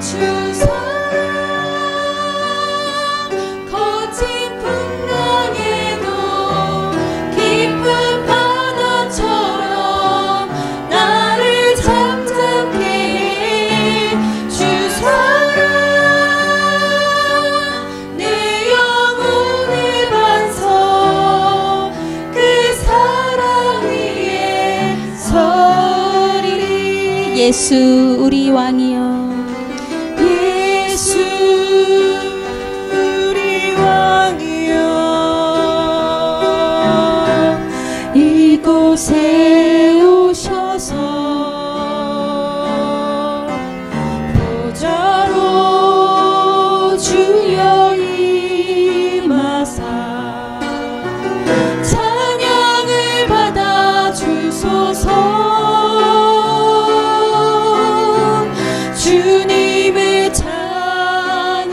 주 사랑 거친 풍랑에도 깊은 바다처럼 나를 잠잠케 해. 주 사랑 내 영혼의 반석 그 사랑 위에 서리리. 예수 우리 왕이여, 예수 우리 왕이여, 이곳에 오셔서 보좌로 주여 임하사 찬양을 받아 주소서. 주님을 찬양하오니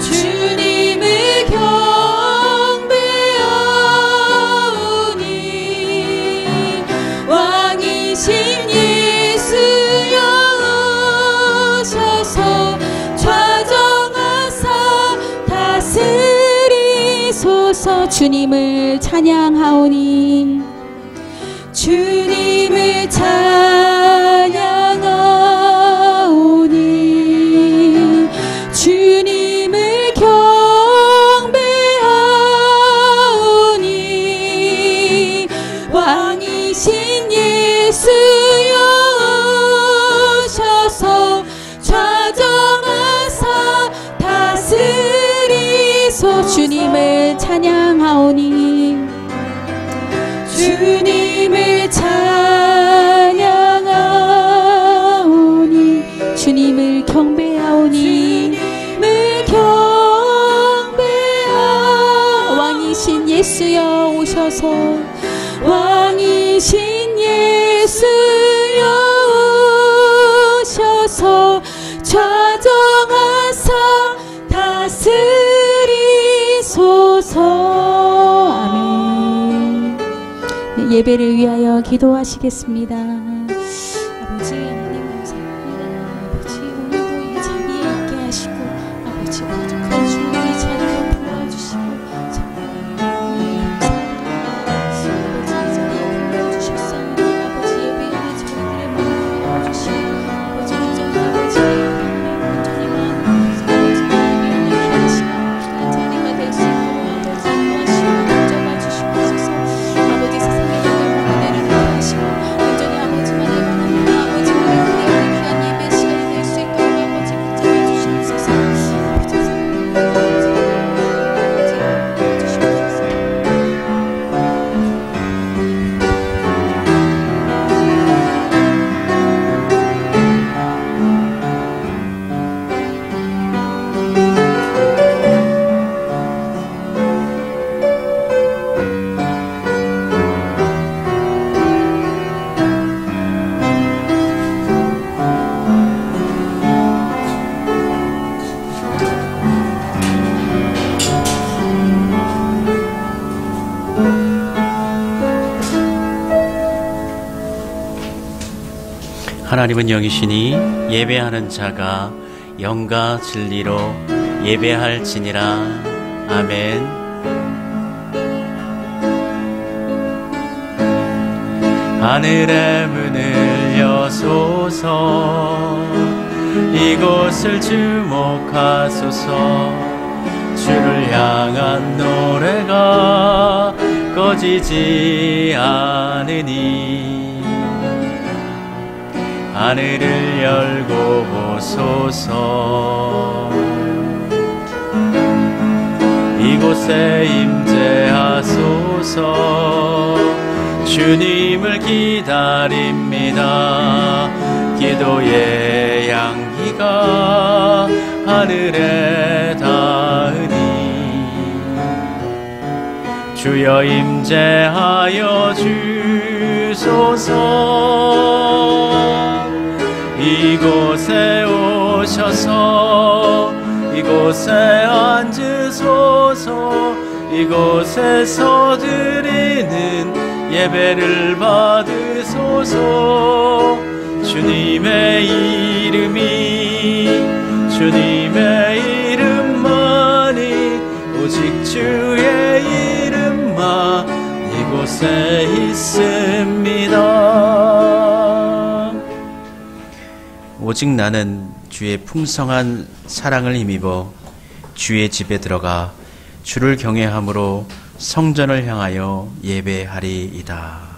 주님을 경배하오니 왕이신 예수여 오셔서 좌정하사 다스리소서. 주님을 찬양하오니 주님을 찬양하오니 주님을 경배하오니 왕이신 예수여 오셔서 좌정하사 다스리소. 주님을 찬양하오니 주님을 찬양하오니 주님을 경배하오니 주님을 경배하오니 왕이신 예수여 오셔서 왕이신 예수여 오셔서 좌정하사 다스리소서. 예배를 위하여 기도하시겠습니다. 아버지 하나님 감사합니다. 아버지 오늘도 이 자리에 있게 하시고 아버지 거룩한 주님 이 자리에 불러주시고 정말 감사합니다. 아버지 이 자리에 불러주셨사오니 아버지 예배의 저희들의 마음을 열어주시고 아버지 온전히 아버지의 온전히 마음을 아버지 예배를 하시고 귀한 자리가 될 수 있도록 아버지 도와주시고 붙잡아 주시옵소서. 아버지 세상에 온전히 아버지만을 바라보며 아버지만을 기대하는 귀한 예배 시간이 될 수 있도록 아버지 붙잡아 주시옵소서. 아버지 하나님은 영이시니 예배하는 자가 영과 진리로 예배할지니라. 아멘. 하늘의 문을 여소서 이곳을 주목하소서. 주를 향한 노래가 꺼지지 않으니 하늘을 열고 보소서. 이곳에 임재하소서. 주님을 기다립니다. 기도의 향기가 하늘에 닿으니 주여 임재하여 주소서. 이곳에 오셔서 이곳에 앉으소서. 이곳에서 드리는 예배를 받으소서. 주님의 주님의 이름만이 오직 주의 이름만 이곳에 있습니다. 오직 나는 주의 풍성한 사랑을 힘입어 주의 집에 들어가 주를 경외함으로 성전을 향하여 예배하리이다.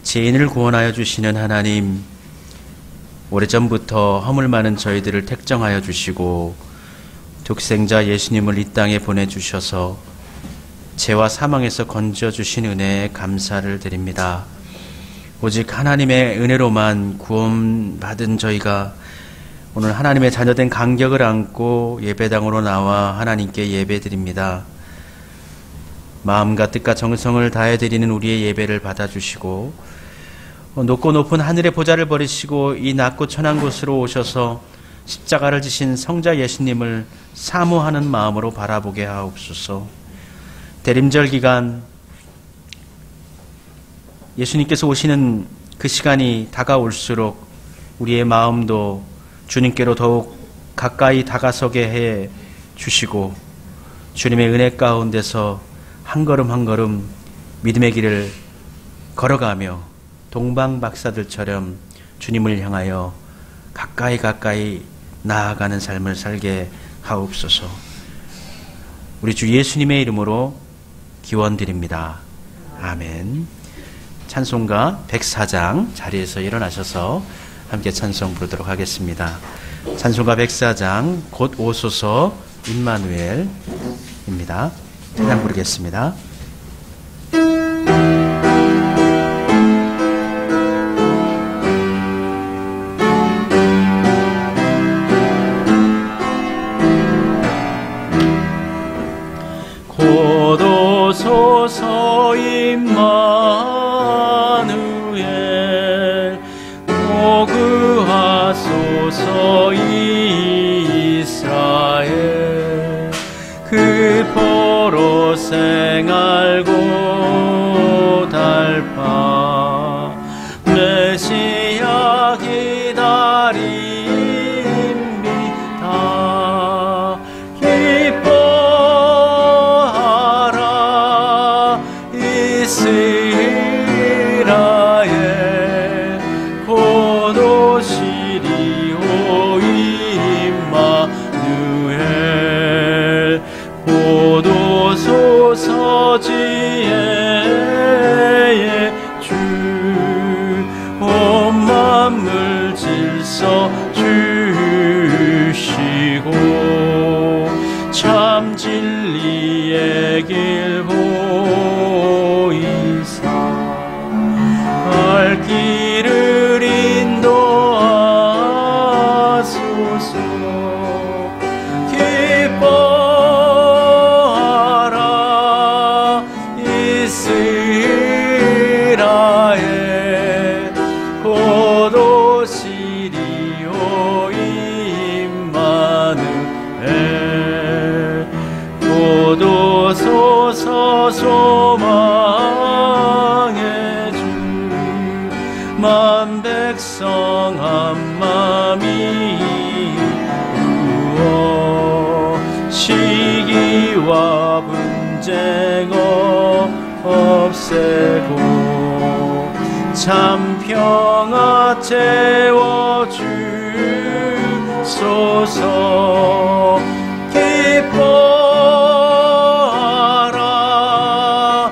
죄인을 구원하여 주시는 하나님, 오래전부터 허물 많은 저희들을 택정하여 주시고 독생자 예수님을 이 땅에 보내주셔서 죄와 사망에서 건져주신 은혜에 감사를 드립니다. 오직 하나님의 은혜로만 구원받은 저희가 오늘 하나님의 자녀된 간격을 안고 예배당으로 나와 하나님께 예배드립니다. 마음과 뜻과 정성을 다해드리는 우리의 예배를 받아주시고 높고 높은 하늘의 보좌를 버리시고 이 낮고 천한 곳으로 오셔서 십자가를 지신 성자 예수님을 사모하는 마음으로 바라보게 하옵소서. 대림절 기간 예수님께서 오시는 그 시간이 다가올수록 우리의 마음도 주님께로 더욱 가까이 다가서게 해 주시고 주님의 은혜 가운데서 한 걸음 한 걸음 믿음의 길을 걸어가며 동방 박사들처럼 주님을 향하여 가까이 나아가는 삶을 살게 하옵소서. 우리 주 예수님의 이름으로 기원드립니다. 아멘. 찬송가 104장 자리에서 일어나셔서 함께 찬송 부르도록 하겠습니다. 찬송가 104장 곧 오소서 임마누엘입니다. 찬양 부르겠습니다. 곧 오소서 임마누엘 구하소서 이스라엘 그 포로 생알고 달파 메시아 기다립니다. 기뻐하라 이스라엘 곧 오시리 오 임마누엘 곧 오소서 지혜의 주 온 만물 질서 주시고 참 진리의 길 보이사 갈 길을 인도하소서. 기뻐하라 이스라엘 곧 오시리 오 임마누엘 곧 오소서 소망의 주 만 백성 한 맘이 우어 시기와 분쟁 없애고 참 평화 채워주소서. 기뻐하라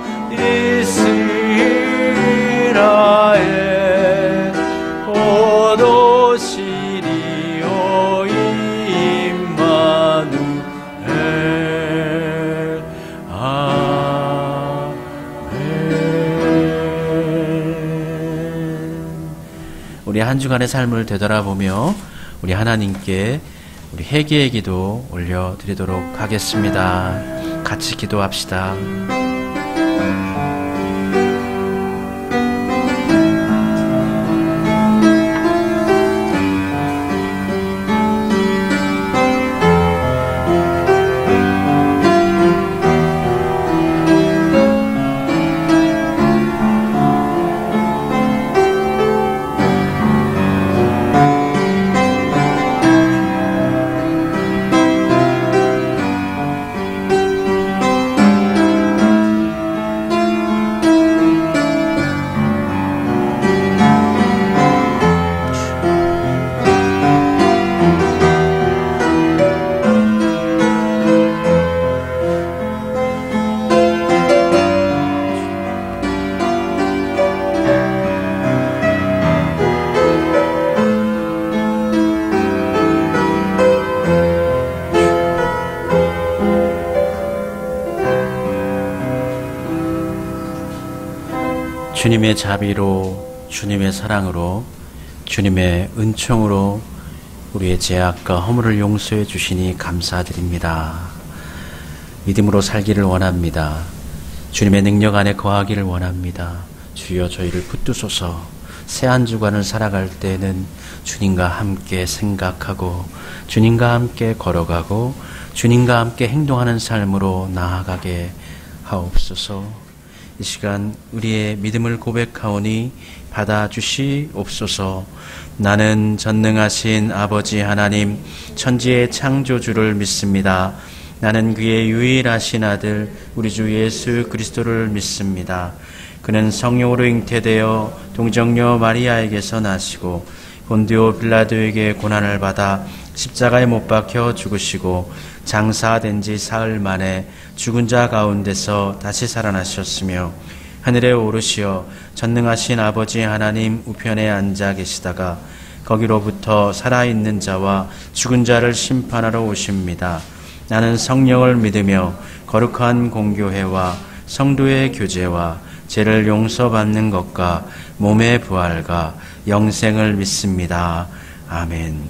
이스라엘 곧 오시리 오 임마누엘. 우리 한 주간의 삶을 되돌아보며 우리 하나님께 우리 회개의 기도 올려드리도록 하겠습니다. 같이 기도합시다. 주님의 자비로, 주님의 사랑으로, 주님의 은총으로 우리의 죄악과 허물을 용서해 주시니 감사드립니다. 믿음으로 살기를 원합니다. 주님의 능력 안에 거하기를 원합니다. 주여 저희를 붙드소서. 새 한 주간을 살아갈 때는 주님과 함께 생각하고 주님과 함께 걸어가고 주님과 함께 행동하는 삶으로 나아가게 하옵소서. 이 시간 우리의 믿음을 고백하오니 받아주시옵소서. 나는 전능하신 아버지 하나님 천지의 창조주를 믿습니다. 나는 그의 유일하신 아들 우리 주 예수 그리스도를 믿습니다. 그는 성령으로 잉태되어 동정녀 마리아에게서 나시고 본디오 빌라도에게 고난을 받아 십자가에 못 박혀 죽으시고 장사된 지 사흘 만에 죽은 자 가운데서 다시 살아나셨으며 하늘에 오르시어 전능하신 아버지 하나님 우편에 앉아 계시다가 거기로부터 살아있는 자와 죽은 자를 심판하러 오십니다. 나는 성령을 믿으며 거룩한 공교회와 성도의 교제와 죄를 용서받는 것과 몸의 부활과 영생을 믿습니다. 아멘.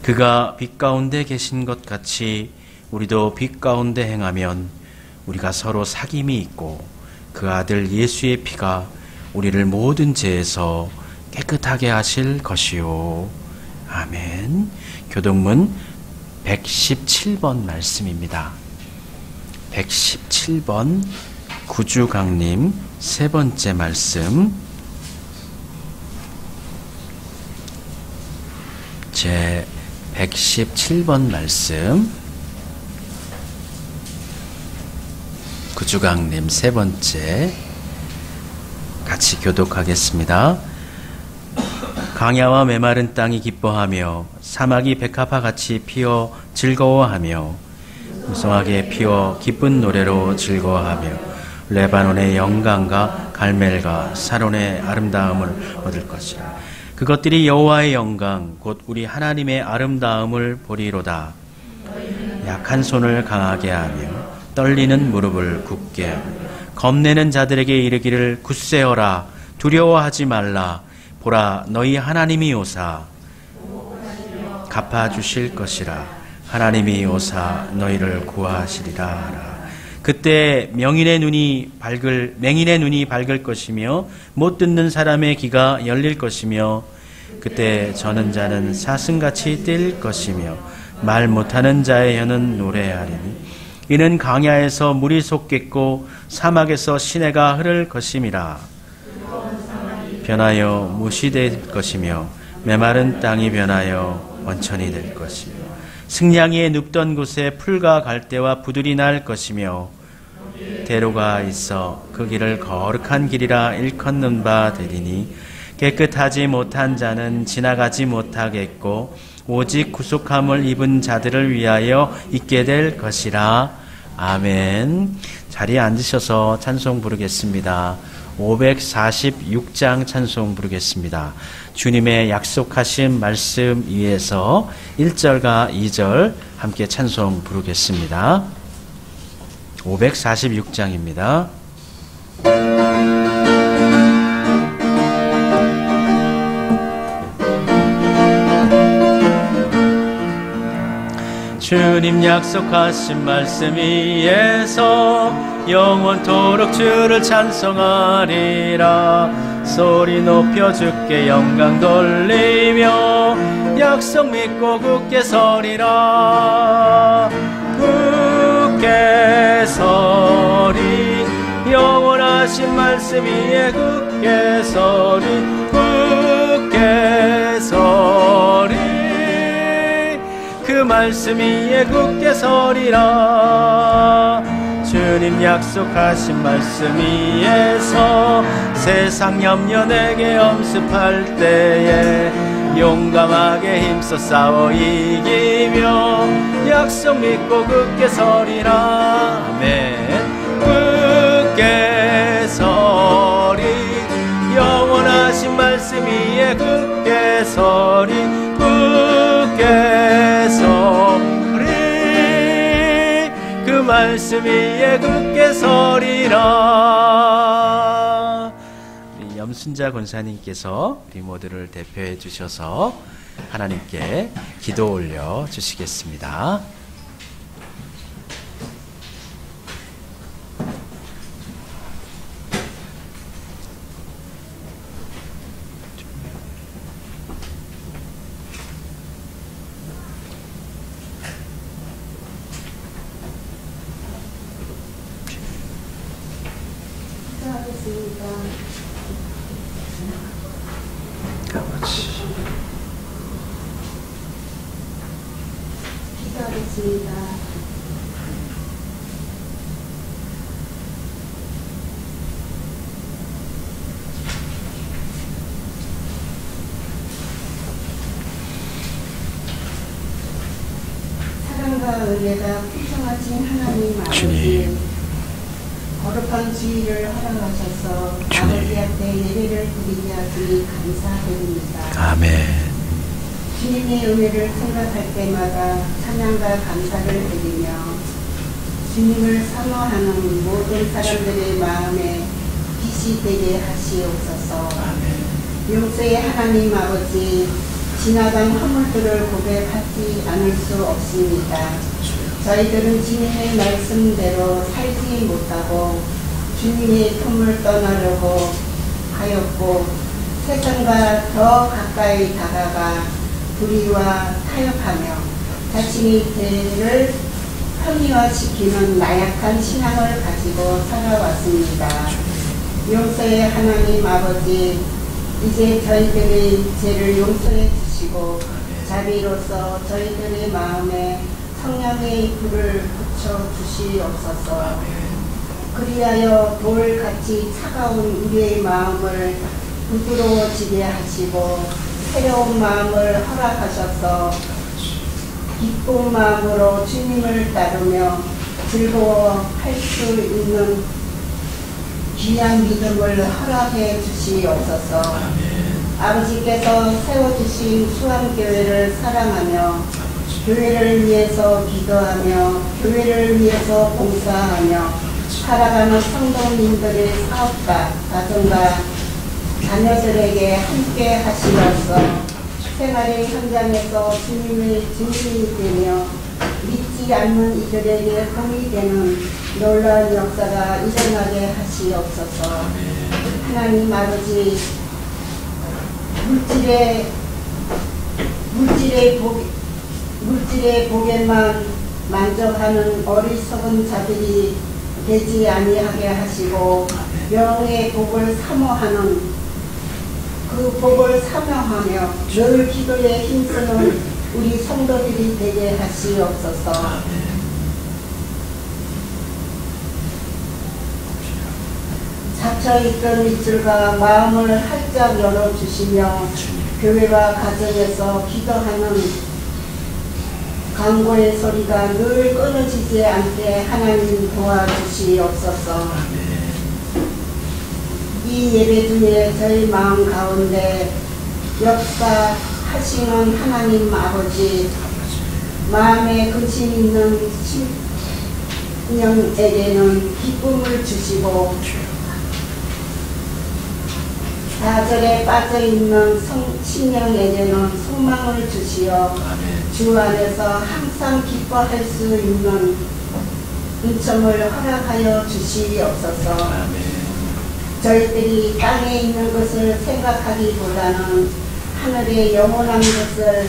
그가 빛 가운데 계신 것 같이 우리도 빛 가운데 행하면 우리가 서로 사귐이 있고 그 아들 예수의 피가 우리를 모든 죄에서 깨끗하게 하실 것이요. 아멘. 교동문 117번 말씀입니다. 117번 구주강님 세 번째 말씀, 제 117번 말씀, 구주강님 세 번째 같이 교독하겠습니다. 강야와 메마른 땅이 기뻐하며 사막이 백합화같이 피어 즐거워하며 무성하게 피어 기쁜 노래로 즐거워하며 레바논의 영광과 갈멜과 사론의 아름다움을 얻을 것이라. 그것들이 여호와의 영광 곧 우리 하나님의 아름다움을 보리로다. 약한 손을 강하게 하며 떨리는 무릎을 굳게 하며 겁내는 자들에게 이르기를 굳세어라 두려워하지 말라. 보라 너희 하나님이 오사 갚아주실 것이라. 하나님이 오사 너희를 구하시리라 하라. 그때 맹인의 눈이 밝을 것이며 못 듣는 사람의 귀가 열릴 것이며 그때 저는 자는 사슴같이 뛸 것이며 말 못하는 자의 혀는 노래하리니 이는 강야에서 물이 솟겠고 사막에서 시내가 흐를 것임이라. 변하여 무시 될 것이며 메마른 땅이 변하여 원천이 될 것이며 승냥이의 눕던 곳에 풀과 갈대와 부들이 날 것이며 대로가 있어 그 길을 거룩한 길이라 일컫는 바 되리니 깨끗하지 못한 자는 지나가지 못하겠고 오직 구속함을 입은 자들을 위하여 있게 될 것이라. 아멘. 자리에 앉으셔서 찬송 부르겠습니다. 546장 찬송 부르겠습니다. 주님의 약속하신 말씀 위에서 1절과 2절 함께 찬송 부르겠습니다. 546장입니다. 주님 약속하신 말씀 위에서 영원토록 주를 찬송하리라. 소리 높여 주께 영광 돌리며 약속 믿고 굳게 서리라. 굳게 서리 영원하신 말씀 위에 굳게 서리 굳게 서리 그 말씀 위에 굳게 서리라. 주님 약속하신 말씀 위에서 세상 염려 내게 엄습할 때에 용감하게 힘써 싸워 이기며 약속 믿고 굳게 서리라. 아멘. 굳게 서리 영원하신 말씀 위에 굳게 서리 굳게 서리 그 말씀 위에 굳게 서리라. 염순자 권사님께서 우리 모두를 대표해 주셔서 하나님께 기도 올려 주시겠습니다. 기도하겠습니다. 사랑과 은혜가 풍성하신 하나님 아버지, 주님. 거룩한 주의를 허락하셔서 주님. 아버지 앞에 예배를 드리게 하시니 감사드립니다. 아멘. 주님의 은혜를 생각할 때마다 찬양과 감사를 드리며 주님을 사모하는 모든 사람들의 마음에 빛이 되게 하시옵소서. 용서의 하나님 아버지, 지나간 허물들을 고백하지 않을 수 없습니다. 저희들은 주님의 말씀대로 살지 못하고 주님의 품을 떠나려고 하였고 세상과 더 가까이 다가가 불의와 타협하며 자신의 죄를 편의화시키는 나약한 신앙을 가지고 살아왔습니다. 용서의 하나님 아버지, 이제 저희들의 죄를 용서해 주시고 자비로서 저희들의 마음에 성령의 불을 붙여 주시옵소서. 그리하여 돌같이 차가운 우리의 마음을 부드러워지게 하시고 새로운 마음을 허락하셔서 기쁜 마음으로 주님을 따르며 즐거워할 수 있는 귀한 믿음을 허락해 주시옵소서. 아버지께서 세워주신 수원교회를 사랑하며 교회를 위해서 기도하며 교회를 위해서 봉사하며 살아가는 성도님들의 사업과 가정과 자녀들에게 함께 하시면서 생활의 현장에서 주님의 증인이 되며 믿지 않는 이들에게 공이 되는 놀라운 역사가 일어나게 하시옵소서. 하나님 아버지, 물질의 복에만 만족하는 어리석은 자들이 되지 아니하게 하시고 영의 복을 사모하는 그 복을 사모하며 늘 기도에 힘쓰는 우리 성도들이 되게 하시옵소서. 닫혀있던 입술과 마음을 활짝 열어주시며 교회와 가정에서 기도하는 간구의 소리가 늘 끊어지지 않게 하나님 도와주시옵소서. 이 예배 중에 저희 마음 가운데 역사하시는 하나님 아버지, 마음에 근심 있는 심령에게는 기쁨을 주시고 좌절에 빠져있는 심령에게는 소망을 주시어 주 안에서 항상 기뻐할 수 있는 은총을 허락하여 주시옵소서. 저희들이 땅에 있는 것을 생각하기보다는 하늘의 영원한 것을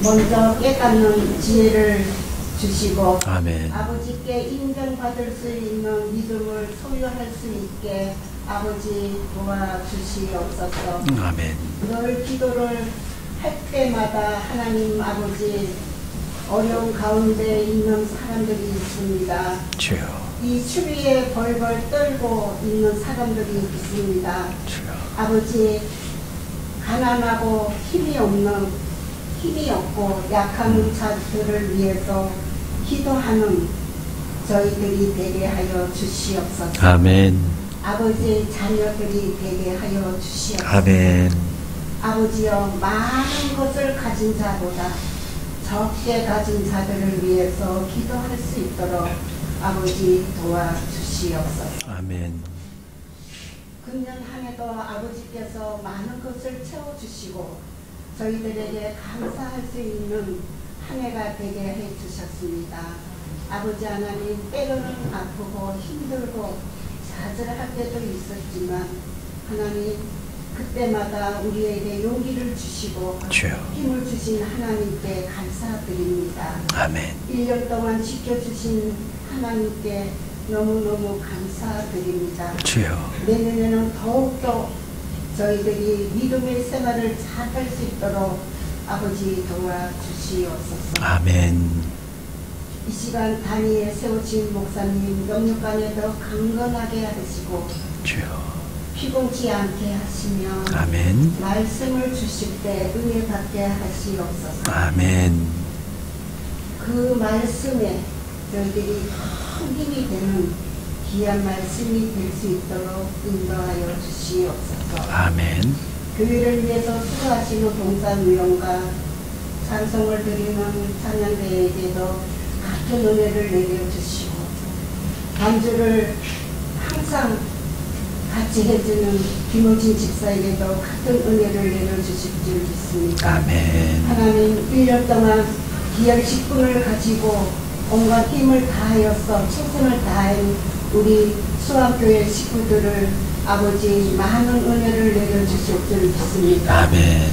먼저 깨닫는 지혜를 주시고 아멘. 아버지께 인정받을 수 있는 믿음을 소유할 수 있게 아버지 도와주시옵소서. 아멘. 늘 기도를 할 때마다 하나님 아버지 어려운 가운데 있는 사람들이 있습니다. 주여. 이 추위에 벌벌 떨고 있는 사람들이 있습니다. 주여. 아버지, 가난하고 힘이 없고 약한 자들을 위해서 기도하는 저희들이 되게 하여 주시옵소서. 아멘. 아버지, 자녀들이 되게 하여 주시옵소서. 아멘. 아버지여, 많은 것을 가진 자보다 적게 가진 자들을 위해서 기도할 수 있도록 아버지 도와주시옵소서. 아멘. 금년 한 해도 아버지께서 많은 것을 채워주시고 저희들에게 감사할 수 있는 한 해가 되게 해주셨습니다. 아버지 하나님, 때로는 아프고 힘들고 좌절할 때도 있었지만 하나님, 그때마다 우리에게 용기를 주시고 주여. 힘을 주신 하나님께 감사드립니다. 아멘. 1년 동안 지켜주신 하나님께 너무너무 감사드립니다. 주여. 내년에는 더욱더 저희들이 믿음의 생활을 잘 할 수 있도록 아버지 도와주시옵소서. 아멘. 이 시간 단위에 세우신 목사님 영육간에 더 강건하게 하시고 주여. 피곤치 않게 하시며 아멘. 말씀을 주실 때 은혜 받게 하시옵소서. 아멘. 그 말씀에 저희들이 큰 힘이 되는 귀한 말씀이 될 수 있도록 인도하여 주시옵소서. 아멘. 교회를 위해서 수고하시는 봉사위원과 찬송을 드리는 찬양대에게도 같은 은혜를 내려주시고 반주를 항상 같이 해주는 김호진 집사에게도 같은 은혜를 내려주실 줄 믿습니다. 아멘. 하나님, 1년 동안 귀한 직분을 가지고 온갖 힘을 다하여서 최선을 다한 우리 수학교회 식구들을 아버지 많은 은혜를 내려주실 줄 믿습니다. 아멘.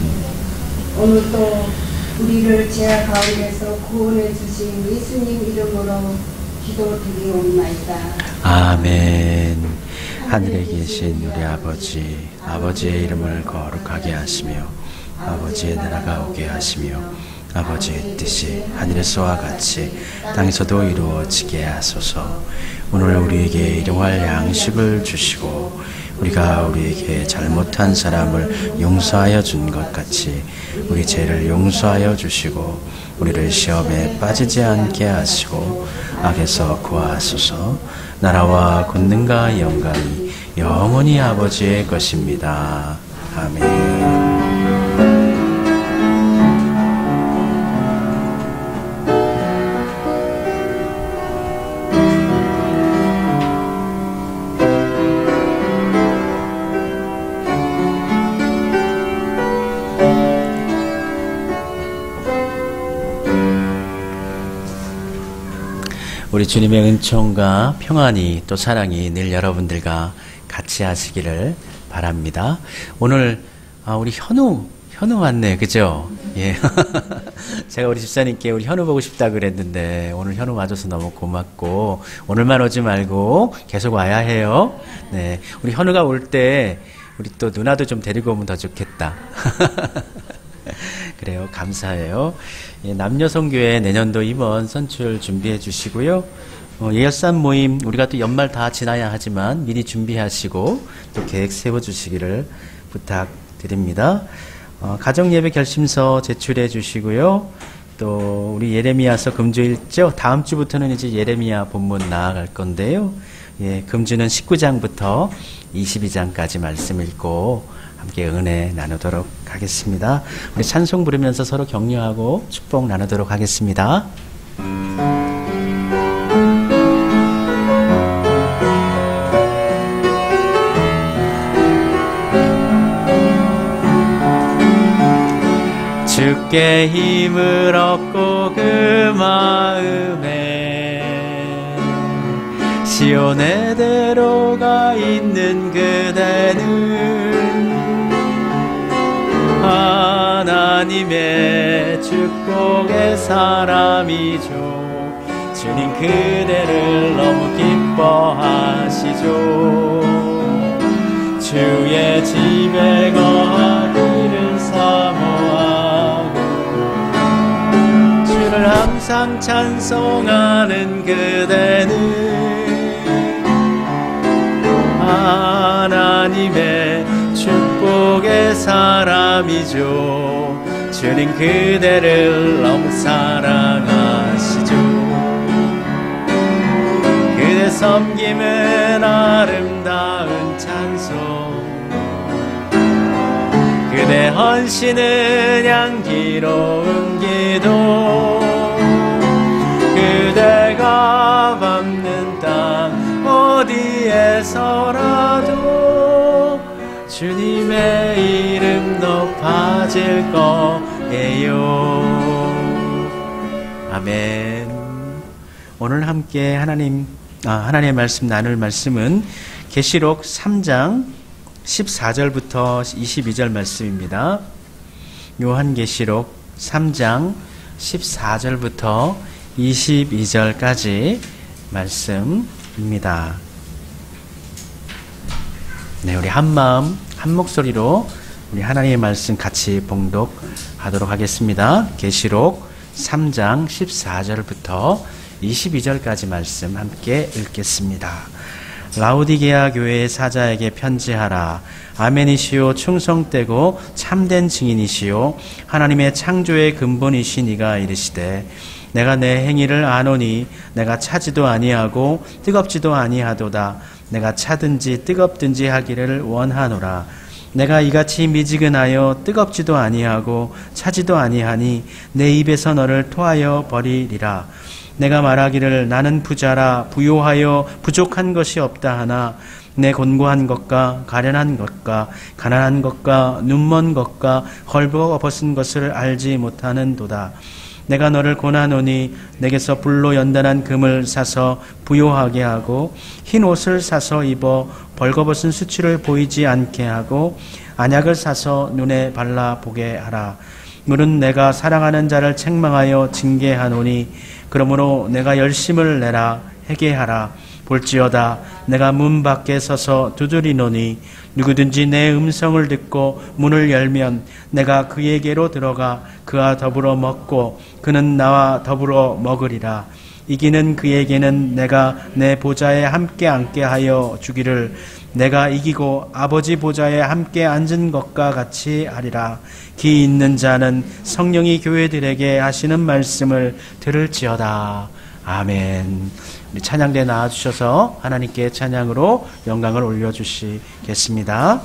오늘도 우리를 죄악 가운데서 구원해 주신 예수님 이름으로 기도드리옵나이다. 아멘. 하늘에 계신 우리 아버지, 아버지의 이름을 거룩하게 하시며 아버지의 나라가 오게 하시며 아버지의 뜻이 하늘에서와 같이 땅에서도 이루어지게 하소서. 오늘 우리에게 일용할 양식을 주시고 우리가 우리에게 잘못한 사람을 용서하여 준 것 같이 우리 죄를 용서하여 주시고 우리를 시험에 빠지지 않게 하시고 악에서 구하소서. 나라와 권능과 영광이 영원히 아버지의 것입니다. 아멘. 우리 주님의 은총과 평안이 또 사랑이 늘 여러분들과 같이 하시기를 바랍니다. 오늘 우리 현우 왔네, 그죠? 예. 제가 우리 집사님께 우리 현우 보고 싶다 그랬는데 오늘 현우 와줘서 너무 고맙고 오늘만 오지 말고 계속 와야 해요. 네, 우리 현우가 올 때 우리 또 누나도 좀 데리고 오면 더 좋겠다. 그래요. 감사해요. 예, 남녀성교회 내년도 임원 선출 준비해 주시고요. 예열산 모임 우리가 또 연말 다 지나야 하지만 미리 준비하시고 또 계획 세워주시기를 부탁드립니다. 가정예배 결심서 제출해 주시고요. 또 우리 예레미야서 금주일죠. 다음 주부터는 이제 예레미야 본문 나아갈 건데요. 예, 금주는 19장부터 22장까지 말씀 읽고 함께 은혜 나누도록 하겠습니다. 우리 찬송 부르면서 서로 격려하고 축복 나누도록 하겠습니다. 주께 힘을 얻고 그 마음에 시온에 들어가 있는 그대는 하나님의 축복의 사람이죠. 주님 그대를 너무 기뻐하시죠. 주의 집에 거하기를 사모하고 주를 항상 찬송하는 그대는 하나님의 축복의 사람이죠. 주님 그대를 너무 사랑하시죠. 그대 섬김은 아름다운 찬송, 그대 헌신은 향기로운 기도, 그대가 밟는 땅 어디에서라도 주님의 이름 높아질 거예요. 아멘. 오늘 함께 하나님의 말씀 나눌 말씀은 계시록 3장 14절부터 22절 말씀입니다. 요한계시록 3장 14절부터 22절까지 말씀입니다. 네, 우리 한 마음 한 목소리로 우리 하나님의 말씀 같이 봉독하도록 하겠습니다. 계시록 3장 14절부터 22절까지 말씀 함께 읽겠습니다. 라오디게아 교회의 사자에게 편지하라. 아멘이시오, 충성되고 참된 증인이시오, 하나님의 창조의 근본이신 이가 이르시되, 내가 내 행위를 아노니 내가 차지도 아니하고 뜨겁지도 아니하도다. 내가 차든지 뜨겁든지 하기를 원하노라. 내가 이같이 미지근하여 뜨겁지도 아니하고 차지도 아니하니 내 입에서 너를 토하여 버리리라. 내가 말하기를 나는 부자라 부요하여 부족한 것이 없다 하나 내 곤고한 것과 가련한 것과 가난한 것과 눈먼 것과 헐벗은 것을 알지 못하는도다. 내가 너를 고나노니 내게서 불로 연단한 금을 사서 부요하게 하고 흰 옷을 사서 입어 벌거벗은 수치를 보이지 않게 하고 안약을 사서 눈에 발라보게 하라. 물은 내가 사랑하는 자를 책망하여 징계하노니 그러므로 내가 열심을 내라 회개하라. 볼지어다 내가 문 밖에 서서 두드리노니 누구든지 내 음성을 듣고 문을 열면 내가 그에게로 들어가 그와 더불어 먹고 그는 나와 더불어 먹으리라. 이기는 그에게는 내가 내 보좌에 함께 앉게 하여 주기를 내가 이기고 아버지 보좌에 함께 앉은 것과 같이 하리라. 귀 있는 자는 성령이 교회들에게 하시는 말씀을 들을지어다. 아멘. 우리 찬양대 나와주셔서 하나님께 찬양으로 영광을 올려주시겠습니다.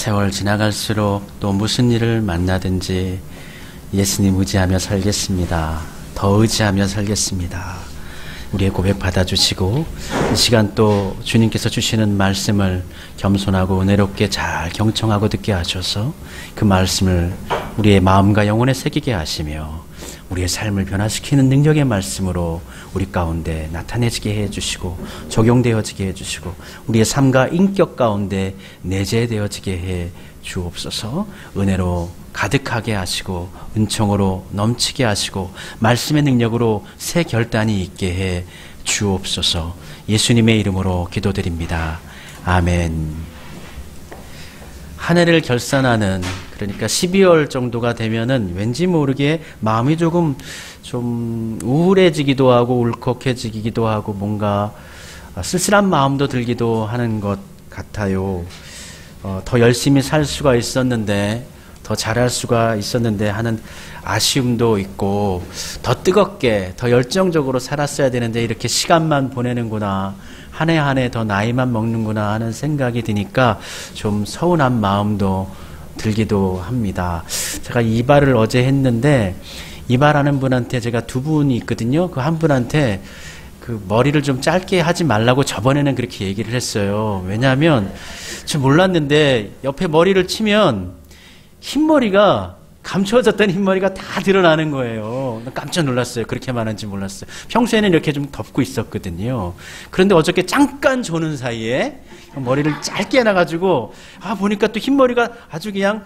세월 지나갈수록 또 무슨 일을 만나든지 예수님 의지하며 살겠습니다. 더 의지하며 살겠습니다. 우리의 고백 받아주시고 이 시간 또 주님께서 주시는 말씀을 겸손하고 은혜롭게 잘 경청하고 듣게 하셔서 그 말씀을 우리의 마음과 영혼에 새기게 하시며 우리의 삶을 변화시키는 능력의 말씀으로 우리 가운데 나타내지게 해주시고 적용되어지게 해주시고 우리의 삶과 인격 가운데 내재되어지게 해 주옵소서. 은혜로 가득하게 하시고 은총으로 넘치게 하시고 말씀의 능력으로 새 결단이 있게 해 주옵소서. 예수님의 이름으로 기도드립니다. 아멘. 한 해를 결산하는, 그러니까 12월 정도가 되면은 왠지 모르게 마음이 좀 우울해지기도 하고 울컥해지기도 하고 뭔가 쓸쓸한 마음도 들기도 하는 것 같아요. 더 열심히 살 수가 있었는데, 더 잘할 수가 있었는데 하는 아쉬움도 있고, 더 뜨겁게, 더 열정적으로 살았어야 되는데 이렇게 시간만 보내는구나, 한 해 한 해 더 나이만 먹는구나 하는 생각이 드니까 좀 서운한 마음도 들기도 합니다. 제가 이발을 어제 했는데, 이발하는 분한테 제가 두 분이 있거든요. 그 한 분한테 그 머리를 좀 짧게 하지 말라고 저번에는 그렇게 얘기를 했어요. 왜냐하면 저 몰랐는데 옆에 머리를 치면 흰머리가, 감춰졌던 흰머리가 다 드러나는 거예요. 깜짝 놀랐어요. 그렇게 많은지 몰랐어요. 평소에는 이렇게 좀 덮고 있었거든요. 그런데 어저께 잠깐 조는 사이에 머리를 짧게 해놔가지고 보니까 또 흰머리가 아주 그냥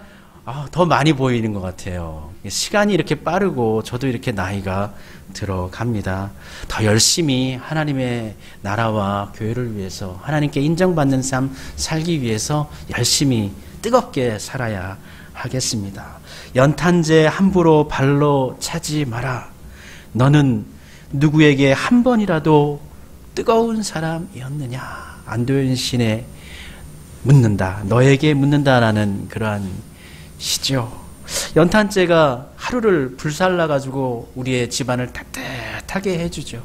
더 많이 보이는 것 같아요. 시간이 이렇게 빠르고 저도 이렇게 나이가 들어갑니다. 더 열심히 하나님의 나라와 교회를 위해서, 하나님께 인정받는 삶 살기 위해서 열심히 뜨겁게 살아야 하겠습니다. 연탄재 함부로 발로 차지 마라. 너는 누구에게 한 번이라도 뜨거운 사람이었느냐. 안도현 시인에 묻는다, 너에게 묻는다라는 그러한 시죠. 연탄재가 하루를 불살라가지고 우리의 집안을 따뜻하게 해주죠.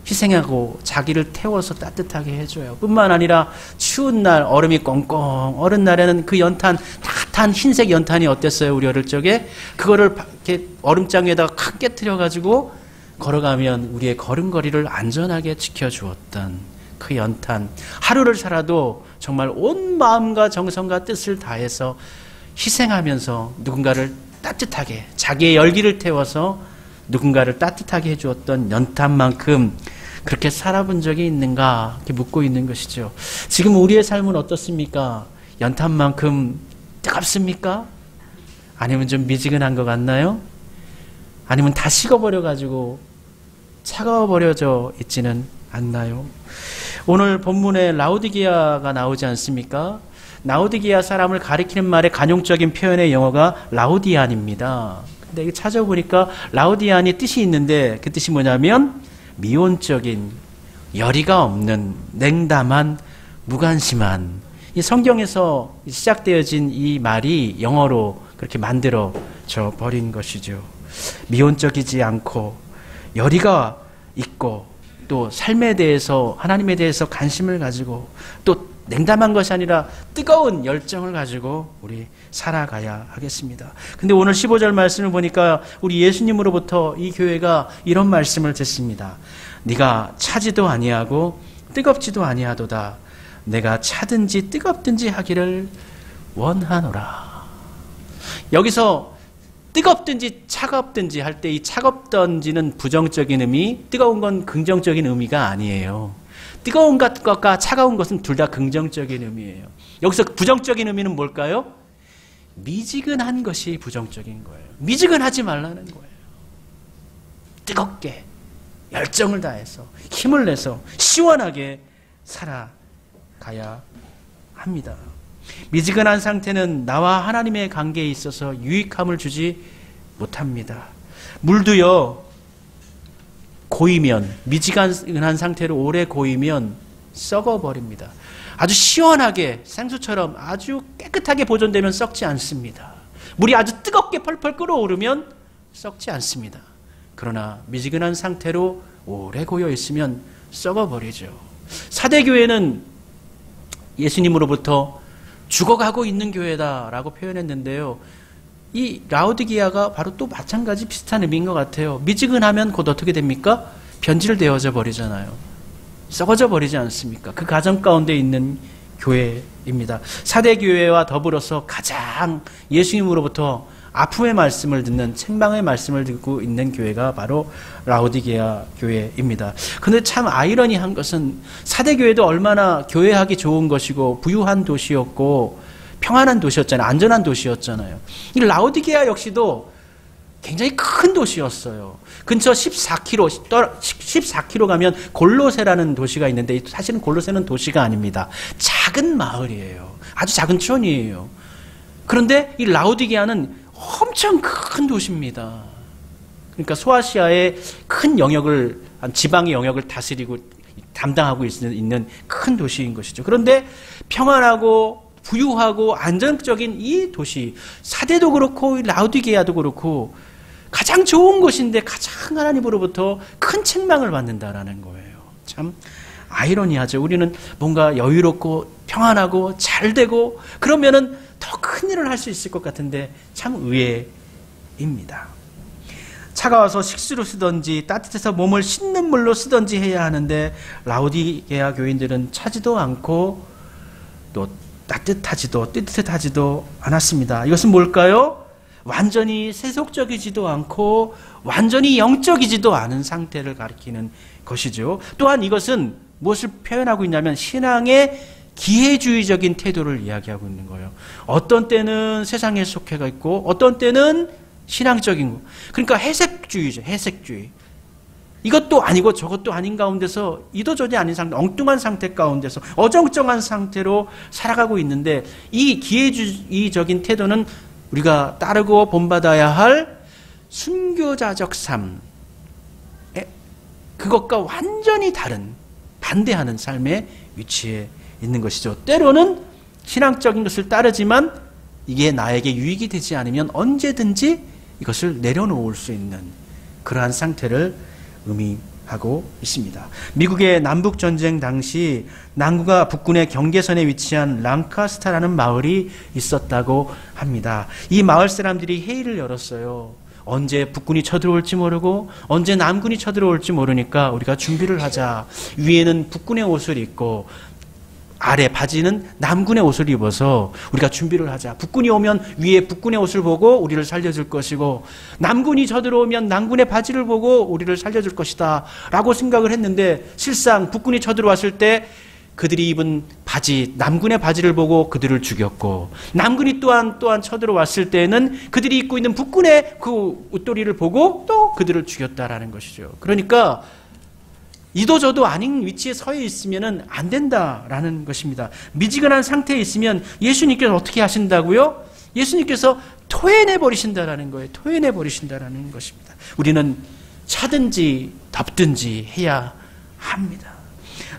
희생하고 자기를 태워서 따뜻하게 해줘요. 뿐만 아니라 추운 날, 얼음이 꽁꽁 얼은 날에는 그 연탄, 따뜻한 흰색 연탄이 어땠어요? 우리 어릴 적에 그거를 이렇게 얼음장 위에다가 칵 깨트려가지고 걸어가면 우리의 걸음걸이를 안전하게 지켜주었던 그 연탄. 하루를 살아도 정말 온 마음과 정성과 뜻을 다해서 희생하면서 누군가를 따뜻하게, 자기의 열기를 태워서 누군가를 따뜻하게 해주었던 연탄만큼 그렇게 살아본 적이 있는가, 이렇게 묻고 있는 것이죠. 지금 우리의 삶은 어떻습니까? 연탄만큼 뜨겁습니까? 아니면 좀 미지근한 것 같나요? 아니면 다 식어버려가지고 차가워버려져 있지는 않나요? 오늘 본문에 라오디게아가 나오지 않습니까? 라오디게아 사람을 가리키는 말의 간용적인 표현의 영어가 라우디안입니다. 근데 이거 찾아보니까 라우디안이 뜻이 있는데 그 뜻이 뭐냐면 미온적인, 열의가 없는, 냉담한, 무관심한. 이 성경에서 시작되어진 이 말이 영어로 그렇게 만들어져 버린 것이죠. 미온적이지 않고 열의가 있고 또 삶에 대해서, 하나님에 대해서 관심을 가지고 또 냉담한 것이 아니라 뜨거운 열정을 가지고 우리 살아가야 하겠습니다. 근데 오늘 15절 말씀을 보니까 우리 예수님으로부터 이 교회가 이런 말씀을 듣습니다. 네가 차지도 아니하고 뜨겁지도 아니하도다. 내가 차든지 뜨겁든지 하기를 원하노라. 여기서 뜨겁든지 차갑든지 할 때 이 차갑든지는 부정적인 의미, 뜨거운 건 긍정적인 의미가 아니에요. 뜨거운 것과 차가운 것은 둘 다 긍정적인 의미예요. 여기서 부정적인 의미는 뭘까요? 미지근한 것이 부정적인 거예요. 미지근하지 말라는 거예요. 뜨겁게 열정을 다해서 힘을 내서 시원하게 살아가야 합니다. 미지근한 상태는 나와 하나님의 관계에 있어서 유익함을 주지 못합니다. 물도요, 고이면, 미지근한 상태로 오래 고이면 썩어버립니다. 아주 시원하게 생수처럼 아주 깨끗하게 보존되면 썩지 않습니다. 물이 아주 뜨겁게 펄펄 끓어오르면 썩지 않습니다. 그러나 미지근한 상태로 오래 고여 있으면 썩어버리죠. 사대교회는 예수님으로부터 죽어가고 있는 교회다라고 표현했는데요. 이 라오디게아가 바로 또 마찬가지 비슷한 의미인 것 같아요. 미지근하면 곧 어떻게 됩니까? 변질되어져 버리잖아요. 썩어져 버리지 않습니까? 그 가정 가운데 있는 교회입니다. 4대 교회와 더불어서 가장 예수님으로부터 아픔의 말씀을 듣는, 책망의 말씀을 듣고 있는 교회가 바로 라오디게아 교회입니다. 그런데 참 아이러니한 것은 4대 교회도 얼마나 교회하기 좋은 것이고 부유한 도시였고 평안한 도시였잖아요. 안전한 도시였잖아요. 이 라오디게아 역시도 굉장히 큰 도시였어요. 근처 14km 가면 골로새라는 도시가 있는데 사실은 골로새는 도시가 아닙니다. 작은 마을이에요. 아주 작은 촌이에요. 그런데 이 라오디게아는 엄청 큰 도시입니다. 그러니까 소아시아의 큰 영역을, 지방의 영역을 다스리고 담당하고 있는 큰 도시인 것이죠. 그런데 평안하고 부유하고 안정적인 이 도시, 4대도 그렇고 라오디게아도 그렇고 가장 좋은 곳인데 가장 하나님으로부터 큰 책망을 받는다라는 거예요. 참 아이러니하죠. 우리는 뭔가 여유롭고 평안하고 잘되고 그러면은 더 큰 일을 할 수 있을 것 같은데 참 의외입니다. 차가워서 식수로 쓰든지 따뜻해서 몸을 씻는 물로 쓰든지 해야 하는데 라오디게아 교인들은 차지도 않고 또 따뜻하지도 않았습니다. 이것은 뭘까요? 완전히 세속적이지도 않고 완전히 영적이지도 않은 상태를 가리키는 것이죠. 또한 이것은 무엇을 표현하고 있냐면 신앙의 기회주의적인 태도를 이야기하고 있는 거예요. 어떤 때는 세상에 속해가 있고 어떤 때는 신앙적인 거. 그러니까 해색주의죠. 해색주의. 이것도 아니고 저것도 아닌 가운데서 이도저도 아닌 상태, 엉뚱한 상태 가운데서 어정쩡한 상태로 살아가고 있는데 이 기회주의적인 태도는 우리가 따르고 본받아야 할 순교자적 삶, 그것과 완전히 다른 반대하는 삶의 위치에 있는 것이죠. 때로는 신앙적인 것을 따르지만 이게 나에게 유익이 되지 않으면 언제든지 이것을 내려놓을 수 있는 그러한 상태를 의미하고 있습니다. 미국의 남북전쟁 당시 남구가 북군의 경계선에 위치한 랑카스타라는 마을이 있었다고 합니다. 이 마을 사람들이 회의를 열었어요. 언제 북군이 쳐들어올지 모르고 언제 남군이 쳐들어올지 모르니까 우리가 준비를 하자. 위에는 북군의 옷을 입고 아래 바지는 남군의 옷을 입어서 우리가 준비를 하자. 북군이 오면 위에 북군의 옷을 보고 우리를 살려줄 것이고 남군이 쳐들어오면 남군의 바지를 보고 우리를 살려줄 것이다 라고 생각을 했는데 실상 북군이 쳐들어왔을 때 그들이 입은 바지, 남군의 바지를 보고 그들을 죽였고 남군이 또한 쳐들어왔을 때는 그들이 입고 있는 북군의 그 옷도리를 보고 또 그들을 죽였다라는 것이죠. 그러니까 이도저도 아닌 위치에 서 있으면 안 된다라는 것입니다. 미지근한 상태에 있으면 예수님께서 어떻게 하신다고요? 예수님께서 토해내 버리신다라는 거예요. 토해내 버리신다라는 것입니다. 우리는 차든지 덥든지 해야 합니다.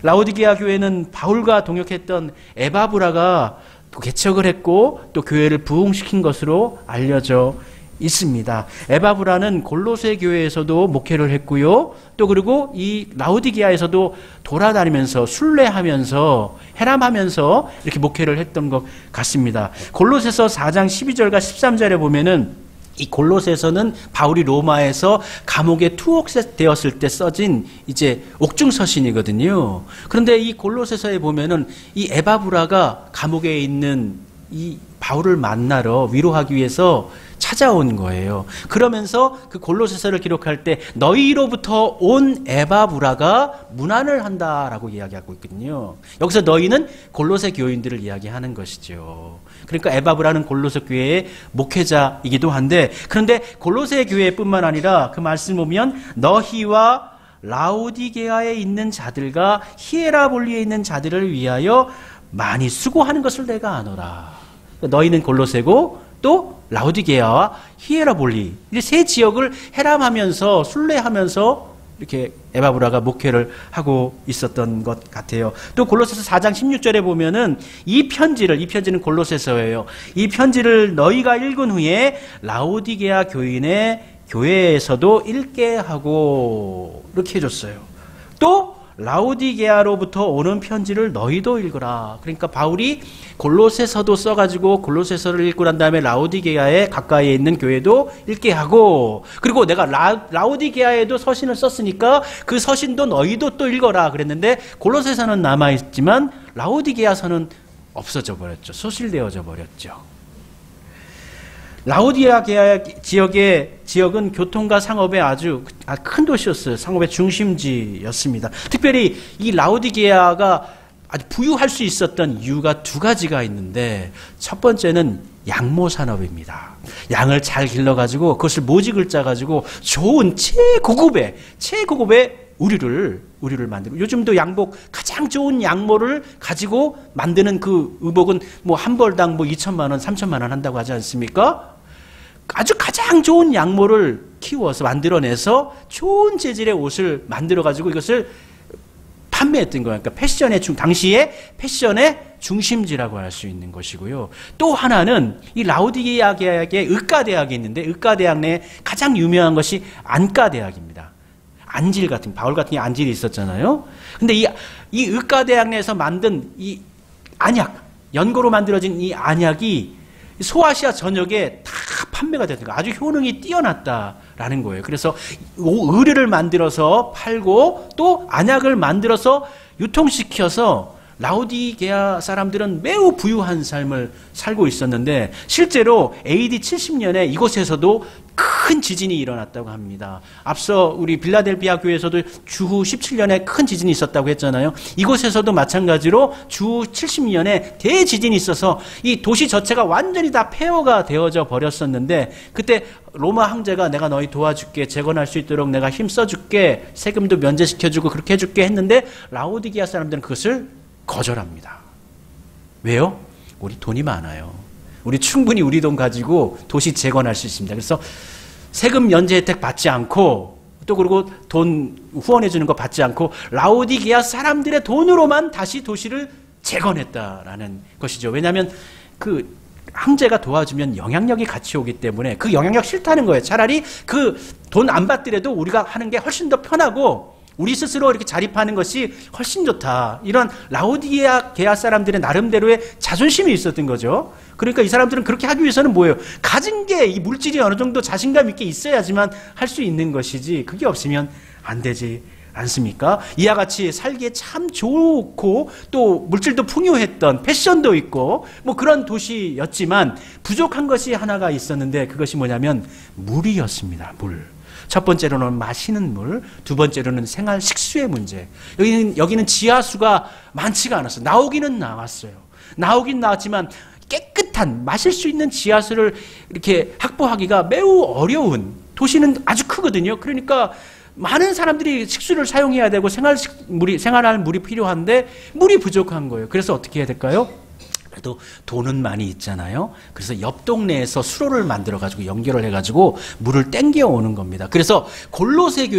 라오디게아 교회는 바울과 동역했던 에바브라가 개척을 했고 또 교회를 부흥시킨 것으로 알려져 있습니다. 에바브라는 골로새 교회에서도 목회를 했고요. 또 그리고 이 라오디게아에서도 돌아다니면서 순례하면서 해람하면서 이렇게 목회를 했던 것 같습니다. 골로새서 4장 12절과 13절에 보면은 이 골로새서는 바울이 로마에서 감옥에 투옥되었을 때 써진 이제 옥중서신이거든요. 그런데 이 골로새서에 보면은 이 에바브라가 감옥에 있는 이 바울을 만나러 위로하기 위해서 찾아온 거예요. 그러면서 그 골로새서를 기록할 때 너희로부터 온 에바브라가 문안을 한다라고 이야기하고 있거든요. 여기서 너희는 골로새 교인들을 이야기하는 것이죠. 그러니까 에바브라는 골로새 교회의 목회자이기도 한데 그런데 골로새 교회뿐만 아니라 그 말씀 보면 너희와 라오디게아에 있는 자들과 히에라볼리에 있는 자들을 위하여 많이 수고하는 것을 내가 아노라. 너희는 골로새고 또 라오디게아와 히에라볼리 이 세 지역을 해람하면서 순례하면서 이렇게 에바브라가 목회를 하고 있었던 것 같아요. 또 골로새서 4장 16절에 보면은 이 편지는 골로새서예요. 이 편지를 너희가 읽은 후에 라오디게아 교인의 교회에서도 읽게 하고 이렇게 해줬어요. 또 라오디게아로부터 오는 편지를 너희도 읽어라. 그러니까 바울이 골로새서도 써가지고 골로새서를 읽고 난 다음에 라오디게아에 가까이에 있는 교회도 읽게 하고, 그리고 내가 라오디게아에도 서신을 썼으니까 그 서신도 너희도 또 읽어라 그랬는데, 골로새서는 남아있지만 라오디게아서는 없어져 버렸죠. 소실되어져 버렸죠. 라오디게아 지역은 교통과 상업의 아주 큰 도시였어요. 상업의 중심지였습니다. 특별히 이 라오디게아가 아주 부유할 수 있었던 이유가 두 가지가 있는데, 첫 번째는 양모 산업입니다. 양을 잘 길러가지고 그것을 모직을 짜가지고 좋은 최고급의 우리를 만들고, 요즘도 양복 가장 좋은 양모를 가지고 만드는 그 의복은 뭐 한 벌당 뭐 2천만 원, 3천만 원 한다고 하지 않습니까? 아주 가장 좋은 양모를 키워서 만들어내서 좋은 재질의 옷을 만들어가지고 이것을 판매했던 거예요. 그러니까 당시에 패션의 중심지라고 할 수 있는 것이고요. 또 하나는 이 라오디게아의 의과대학이 있는데, 의과대학 내에 가장 유명한 것이 안과대학입니다. 안질 같은, 바울 같은 게 안질이 있었잖아요. 근데 이 의과대학 내에서 만든 이 안약, 연고로 만들어진 이 안약이 소아시아 전역에 다 판매가 되니까 아주 효능이 뛰어났다라는 거예요. 그래서 의류를 만들어서 팔고 또 안약을 만들어서 유통시켜서 라오디게아 사람들은 매우 부유한 삶을 살고 있었는데, 실제로 AD 70년에 이곳에서도 큰 지진이 일어났다고 합니다. 앞서 우리 빌라델비아 교회에서도 주후 17년에 큰 지진이 있었다고 했잖아요. 이곳에서도 마찬가지로 주후 70년에 대지진이 있어서 이 도시 자체가 완전히 다 폐허가 되어져 버렸었는데, 그때 로마 황제가 내가 너희 도와줄게, 재건할 수 있도록 내가 힘써줄게, 세금도 면제시켜주고 그렇게 해줄게 했는데, 라오디게아 사람들은 그것을 거절합니다. 왜요? 우리 돈이 많아요. 우리 충분히 우리 돈 가지고 도시 재건할 수 있습니다. 그래서 세금 면제 혜택 받지 않고, 또 그리고 돈 후원해 주는 거 받지 않고 라오디게아 사람들의 돈으로만 다시 도시를 재건했다라는 것이죠. 왜냐하면 그 황제가 도와주면 영향력이 같이 오기 때문에 그 영향력 싫다는 거예요. 차라리 그 돈 안 받더라도 우리가 하는 게 훨씬 더 편하고 우리 스스로 이렇게 자립하는 것이 훨씬 좋다. 이런 라오디게아 사람들의 나름대로의 자존심이 있었던 거죠. 그러니까 이 사람들은 그렇게 하기 위해서는 뭐예요? 가진 게 이 물질이 어느 정도 자신감 있게 있어야지만 할 수 있는 것이지, 그게 없으면 안 되지 않습니까? 이와 같이 살기에 참 좋고 또 물질도 풍요했던, 패션도 있고 뭐 그런 도시였지만 부족한 것이 하나가 있었는데, 그것이 뭐냐면 물이었습니다. 물. 첫 번째로는 마시는 물, 두 번째로는 생활 식수의 문제. 여기는 지하수가 많지가 않았어요. 나오기는 나왔어요. 나오긴 나왔지만 깨끗한 마실 수 있는 지하수를 이렇게 확보하기가 매우 어려운, 도시는 아주 크거든요. 그러니까 많은 사람들이 식수를 사용해야 되고 생활할 물이 필요한데 물이 부족한 거예요. 그래서 어떻게 해야 될까요? 그래도 돈은 많이 있잖아요. 그래서 옆 동네에서 수로를 만들어가지고 연결을 해가지고 물을 땡겨 오는 겁니다. 그래서 골로새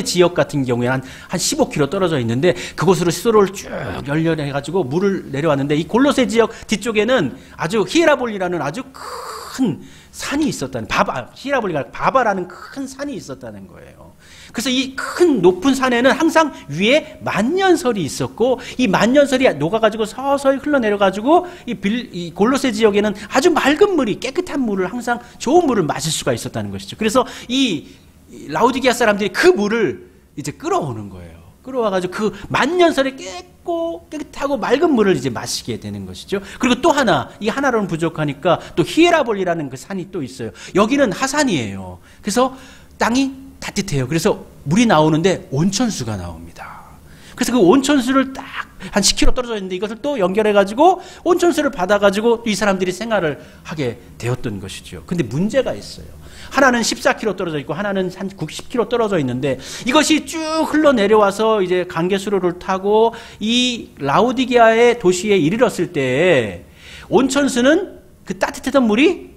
지역 같은 경우에 한 15km 떨어져 있는데, 그곳으로 수로를 쭉 연결해가지고 물을 내려왔는데, 이 골로새 지역 뒤쪽에는 아주 히에라볼리라는 아주 큰 산이 있었다는, 히에라볼리가 바바라는 큰 산이 있었다는 거예요. 그래서 이 큰 높은 산에는 항상 위에 만년설이 있었고, 이 만년설이 녹아가지고 서서히 흘러내려가지고 이 골로새 지역에는 아주 맑은 물이, 깨끗한 물을, 항상 좋은 물을 마실 수가 있었다는 것이죠. 그래서 이 라오디게아 사람들이 그 물을 이제 끌어오는 거예요. 끌어와가지고 그 만년설에 깨끗하고 맑은 물을 이제 마시게 되는 것이죠. 그리고 또 하나, 이 하나로는 부족하니까 또 히에라볼리라는 그 산이 또 있어요. 여기는 하산이에요. 그래서 땅이 따뜻해요. 그래서 물이 나오는데 온천수가 나옵니다. 그래서 그 온천수를 딱 한 10km 떨어져 있는데 이것을 또 연결해가지고 온천수를 받아가지고 이 사람들이 생활을 하게 되었던 것이죠. 근데 문제가 있어요. 하나는 14km 떨어져 있고 하나는 한 90km 떨어져 있는데, 이것이 쭉 흘러내려와서 이제 강계수로를 타고 이 라오디게아의 도시에 이르렀을 때 온천수는 그 따뜻했던 물이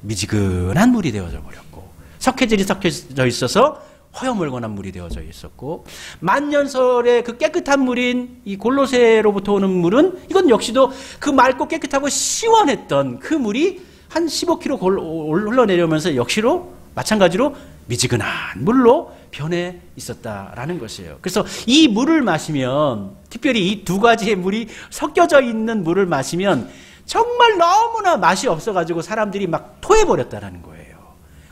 미지근한 물이 되어져 버렸고, 석회질이 섞여져 있어서 허여멀건한 물이 되어져 있었고, 만년설의 그 깨끗한 물인 이 골로새로부터 오는 물은, 이건 역시도 그 맑고 깨끗하고 시원했던 그 물이 한 15km 흘러내려오면서 역시로 마찬가지로 미지근한 물로 변해 있었다라는 것이에요. 그래서 이 물을 마시면, 특별히 이 두 가지의 물이 섞여져 있는 물을 마시면 정말 너무나 맛이 없어가지고 사람들이 막 토해버렸다라는 거예요.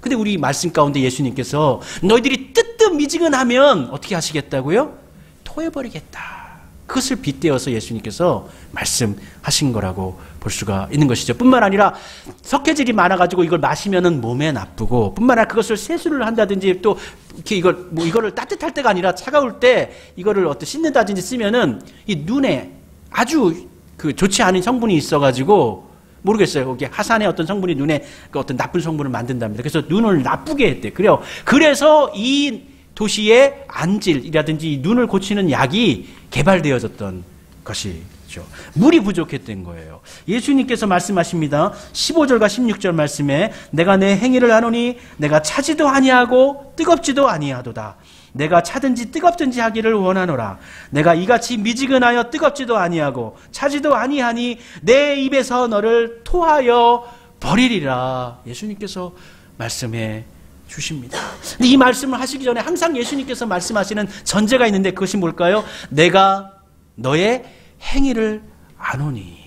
근데 우리 말씀 가운데 예수님께서 너희들이 뜨뜻미지근하면 어떻게 하시겠다고요? 토해버리겠다. 그것을 빗대어서 예수님께서 말씀하신 거라고 볼 수가 있는 것이죠. 뿐만 아니라 석회질이 많아가지고 이걸 마시면은 몸에 나쁘고, 뿐만 아니라 그것을 세수를 한다든지 또 이렇게 이거를 따뜻할 때가 아니라 차가울 때 이거를 씻는다든지 쓰면은 이 눈에 아주 좋지 않은 성분이 있어가지고, 모르겠어요. 거기 하산의 어떤 성분이 눈에 어떤 나쁜 성분을 만든답니다. 그래서 눈을 나쁘게 했대. 그래요. 그래서 이 도시의 안질이라든지 눈을 고치는 약이 개발되어졌던 것이죠. 물이 부족했던 거예요. 예수님께서 말씀하십니다. 15절과 16절 말씀에 내가 내 행위를 아노니 내가 차지도 아니하고 뜨겁지도 아니하도다. 내가 차든지 뜨겁든지 하기를 원하노라. 내가 이같이 미지근하여 뜨겁지도 아니하고 차지도 아니하니 내 입에서 너를 토하여 버리리라. 예수님께서 말씀해 주십니다. 근데 이 말씀을 하시기 전에 항상 예수님께서 말씀하시는 전제가 있는데 그것이 뭘까요? 내가 너의 행위를 아노니.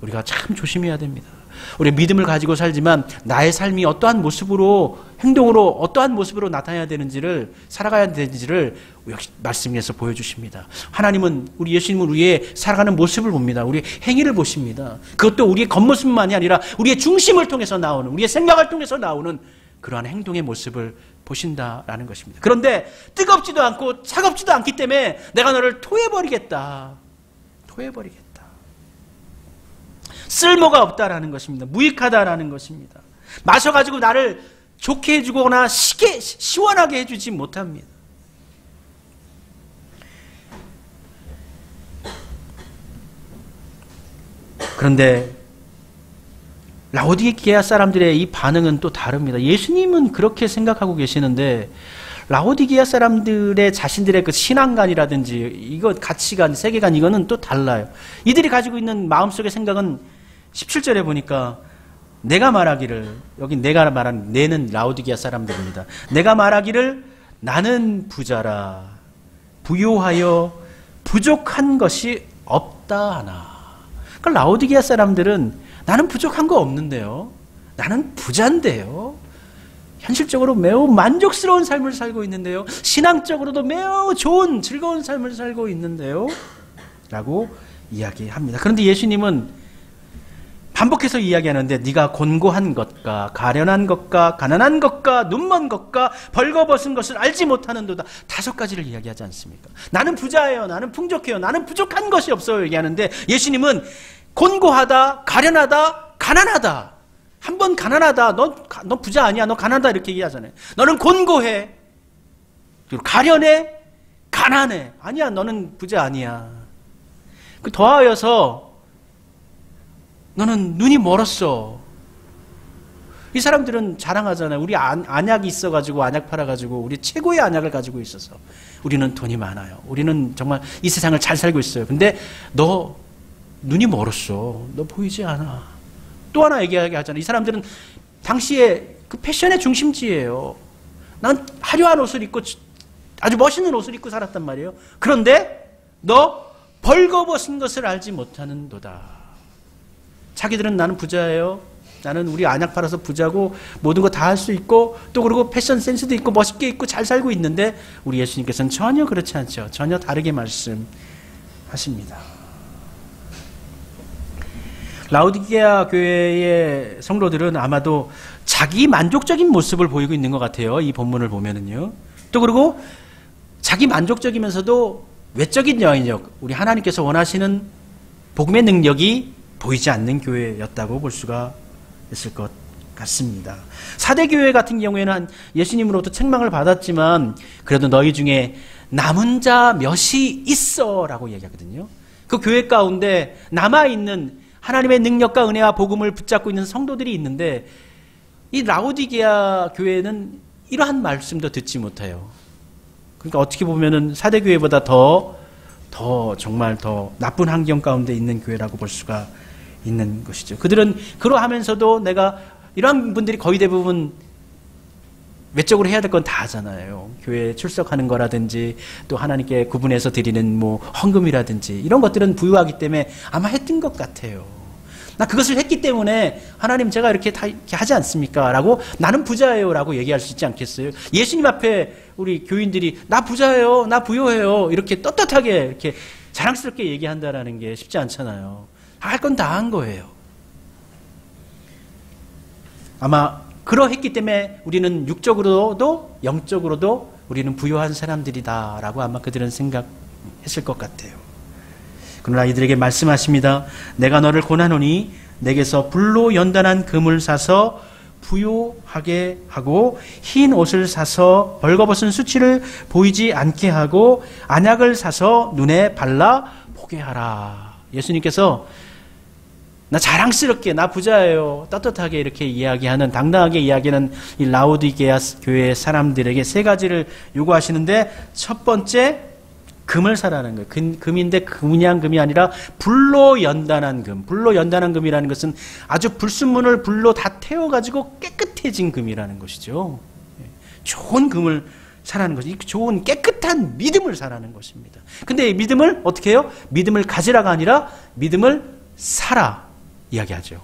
우리가 참 조심해야 됩니다. 우리 믿음을 가지고 살지만 나의 삶이 어떠한 모습으로, 행동으로 어떠한 모습으로 나타나야 되는지를, 살아가야 되는지를 역시 말씀에서 보여주십니다. 하나님은, 우리 예수님은 우리의 살아가는 모습을 봅니다. 우리의 행위를 보십니다. 그것도 우리의 겉모습만이 아니라 우리의 중심을 통해서 나오는, 우리의 생각을 통해서 나오는 그러한 행동의 모습을 보신다라는 것입니다. 그런데 뜨겁지도 않고 차갑지도 않기 때문에 내가 너를 토해버리겠다. 토해버리겠다. 쓸모가 없다라는 것입니다. 무익하다라는 것입니다. 마셔가지고 나를 좋게 해주거나 시원하게 해주지 못합니다. 그런데 라오디게아 사람들의 이 반응은 또 다릅니다. 예수님은 그렇게 생각하고 계시는데 라오디게아 사람들의 자신들의 그 신앙관이라든지 이거 가치관, 세계관, 이거는 또 달라요. 이들이 가지고 있는 마음속의 생각은 17절에 보니까 내가 말하기를, 여기 내가 말하는 내는 라오디게아 사람들입니다. 내가 말하기를 나는 부자라 부요하여 부족한 것이 없다 하나. 그러니까 라오디게아 사람들은 나는 부족한 거 없는데요, 나는 부자인데요, 현실적으로 매우 만족스러운 삶을 살고 있는데요, 신앙적으로도 매우 좋은 즐거운 삶을 살고 있는데요 라고 이야기합니다. 그런데 예수님은 반복해서 이야기하는데 네가 곤고한 것과 가련한 것과 가난한 것과 눈먼 것과 벌거벗은 것을 알지 못하는도다. 5가지를 이야기하지 않습니까? 나는 부자예요, 나는 풍족해요, 나는 부족한 것이 없어요 얘기하는데 예수님은 곤고하다, 가련하다, 가난하다. 한 번 가난하다, 너 부자 아니야, 너 가난하다 이렇게 얘기하잖아요. 너는 곤고해, 그리고 가련해, 가난해. 아니야, 너는 부자 아니야. 그 더하여서 너는 눈이 멀었어. 이 사람들은 자랑하잖아요. 우리 안약이 있어가지고, 안약 팔아가지고 우리 최고의 안약을 가지고 있어서 우리는 돈이 많아요, 우리는 정말 이 세상을 잘 살고 있어요. 근데 너 눈이 멀었어, 너 보이지 않아. 또 하나 얘기하잖아요. 이 사람들은 당시에 그 패션의 중심지예요. 난 화려한 옷을 입고 아주 멋있는 옷을 입고 살았단 말이에요. 그런데 너 벌거벗은 것을 알지 못하는도다. 자기들은 나는 부자예요, 나는 우리 안약 팔아서 부자고 모든 거 다 할 수 있고 또 그리고 패션 센스도 있고 멋있게 입고 잘 살고 있는데 우리 예수님께서는 전혀 그렇지 않죠. 전혀 다르게 말씀하십니다. 라오디게아 교회의 성도들은 아마도 자기 만족적인 모습을 보이고 있는 것 같아요. 이 본문을 보면은요. 또 그리고 자기 만족적이면서도 외적인 영역, 우리 하나님께서 원하시는 복음의 능력이 보이지 않는 교회였다고 볼 수가 있을 것 같습니다. 사대교회 같은 경우에는 예수님으로부터 책망을 받았지만 그래도 너희 중에 남은 자 몇이 있어 라고 얘기하거든요. 그 교회 가운데 남아있는 하나님의 능력과 은혜와 복음을 붙잡고 있는 성도들이 있는데 이 라오디게아 교회는 이러한 말씀도 듣지 못해요. 그러니까 어떻게 보면은 사대교회보다 더 정말 더 나쁜 환경 가운데 있는 교회라고 볼 수가 있는 것이죠. 그들은 그러하면서도 내가 이러한 분들이 거의 대부분 외적으로 해야 될 건 다 하잖아요. 교회에 출석하는 거라든지 또 하나님께 구분해서 드리는 뭐 헌금이라든지 이런 것들은 부유하기 때문에 아마 했던 것 같아요. 나 그것을 했기 때문에 하나님 제가 이렇게 다 이렇게 하지 않습니까? 라고 나는 부자예요 라고 얘기할 수 있지 않겠어요? 예수님 앞에 우리 교인들이 나 부자예요, 나 부유해요 이렇게 떳떳하게 이렇게 자랑스럽게 얘기한다라는 게 쉽지 않잖아요. 할 건 다 한 거예요. 아마 그러했기 때문에 우리는 육적으로도 영적으로도 우리는 부유한 사람들이다라고 아마 그들은 생각했을 것 같아요. 그러나 이들에게 말씀하십니다. 내가 너를 고난하노니 내게서 불로 연단한 금을 사서 부유하게 하고 흰 옷을 사서 벌거벗은 수치를 보이지 않게 하고 안약을 사서 눈에 발라 보게 하라. 예수님께서 나 자랑스럽게 나 부자예요 떳떳하게 이렇게 이야기하는 당당하게 이야기하는 이 라오디게아 교회 사람들에게 세 가지를 요구하시는데 첫 번째 금을 사라는 거예요. 금인데 그냥 금이 아니라 불로 연단한 금. 불로 연단한 금이라는 것은 아주 불순물을 불로 다 태워가지고 깨끗해진 금이라는 것이죠. 좋은 금을 사라는 것이 좋은 깨끗한 믿음을 사라는 것입니다. 근데 이 믿음을 어떻게 해요? 믿음을 가지라가 아니라 믿음을 사라 이야기하죠.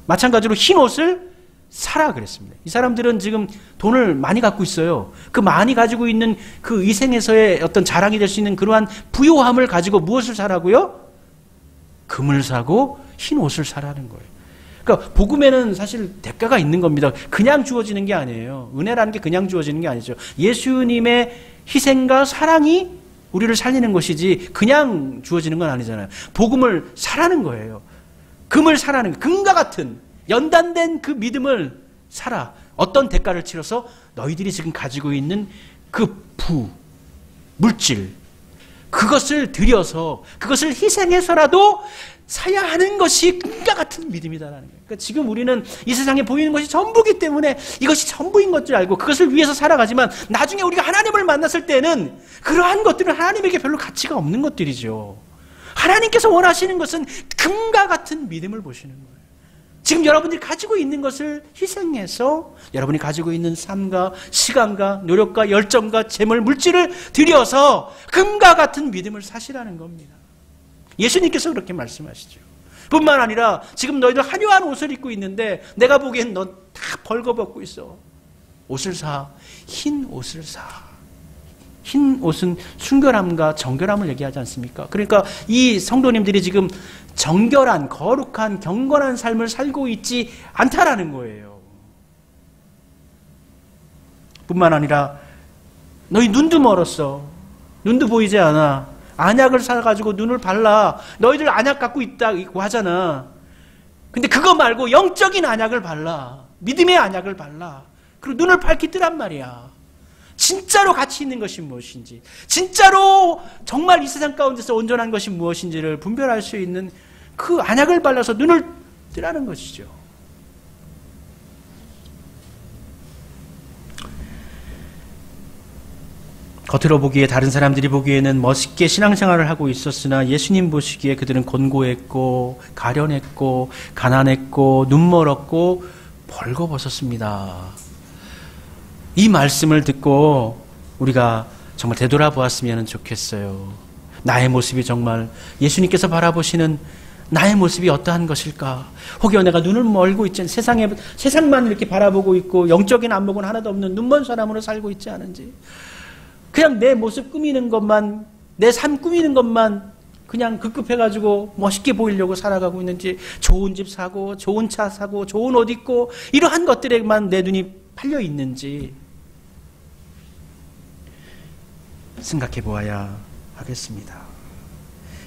마찬가지로 흰 옷을 사라 그랬습니다. 이 사람들은 지금 돈을 많이 갖고 있어요. 그 많이 가지고 있는 그 이 생에서의 어떤 자랑이 될 수 있는 그러한 부요함을 가지고 무엇을 사라고요? 금을 사고 흰 옷을 사라는 거예요. 그러니까 복음에는 사실 대가가 있는 겁니다. 그냥 주어지는 게 아니에요. 은혜라는 게 그냥 주어지는 게 아니죠. 예수님의 희생과 사랑이 우리를 살리는 것이지 그냥 주어지는 건 아니잖아요. 복음을 사라는 거예요. 금을 사라는 거예요. 금과 같은 연단된 그 믿음을 사라. 어떤 대가를 치러서 너희들이 지금 가지고 있는 그 물질 그것을 들여서 그것을 희생해서라도 사야 하는 것이 금과 같은 믿음이다라는 거예요. 그러니까 지금 우리는 이 세상에 보이는 것이 전부이기 때문에 이것이 전부인 것을 알고 그것을 위해서 살아가지만 나중에 우리가 하나님을 만났을 때는 그러한 것들은 하나님에게 별로 가치가 없는 것들이죠. 하나님께서 원하시는 것은 금과 같은 믿음을 보시는 거예요. 지금 여러분들이 가지고 있는 것을 희생해서 여러분이 가지고 있는 삶과 시간과 노력과 열정과 재물, 물질을 들여서 금과 같은 믿음을 사시라는 겁니다. 예수님께서 그렇게 말씀하시죠. 뿐만 아니라 지금 너희들 화려한 옷을 입고 있는데 내가 보기엔 너 다 벌거벗고 있어. 옷을 사. 흰 옷을 사. 흰 옷은 순결함과 정결함을 얘기하지 않습니까? 그러니까 이 성도님들이 지금 정결한, 거룩한, 경건한 삶을 살고 있지 않다라는 거예요. 뿐만 아니라 너희 눈도 멀었어. 눈도 보이지 않아. 안약을 사가지고 눈을 발라. 너희들 안약 갖고 있다고 하잖아. 근데 그거 말고 영적인 안약을 발라. 믿음의 안약을 발라. 그리고 눈을 밝히 뜨란 말이야. 진짜로 가치 있는 것이 무엇인지, 진짜로 정말 이 세상 가운데서 온전한 것이 무엇인지를 분별할 수 있는 그 안약을 발라서 눈을 뜨라는 것이죠. 겉으로 보기에 다른 사람들이 보기에는 멋있게 신앙생활을 하고 있었으나 예수님 보시기에 그들은 곤고했고 가련했고 가난했고 눈멀었고 벌거벗었습니다. 이 말씀을 듣고 우리가 정말 되돌아보았으면 좋겠어요. 나의 모습이 정말 예수님께서 바라보시는 나의 모습이 어떠한 것일까? 혹여 내가 눈을 멀고 있지 세상만 이렇게 바라보고 있고 영적인 안목은 하나도 없는 눈먼 사람으로 살고 있지 않은지, 그냥 내 모습 꾸미는 것만, 내 삶 꾸미는 것만 그냥 급급해가지고 멋있게 보이려고 살아가고 있는지, 좋은 집 사고 좋은 차 사고 좋은 옷 입고 이러한 것들에만 내 눈이 팔려 있는지 생각해 보아야 하겠습니다.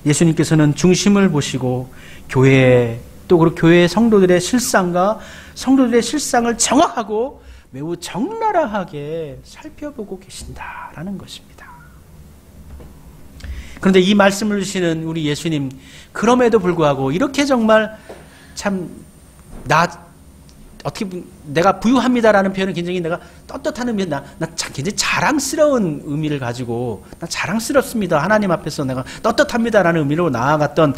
예수님께서는 중심을 보시고 교회, 또 그리고 교회 성도들의 실상과 성도들의 실상을 정확하고 매우 적나라하게 살펴보고 계신다라는 것입니다. 그런데 이 말씀을 주시는 우리 예수님, 그럼에도 불구하고 이렇게 정말 참 어떻게 내가 부유합니다라는 표현은 굉장히 내가 떳떳한 의미, 나 굉장히 자랑스러운 의미를 가지고 나 자랑스럽습니다. 하나님 앞에서 내가 떳떳합니다라는 의미로 나아갔던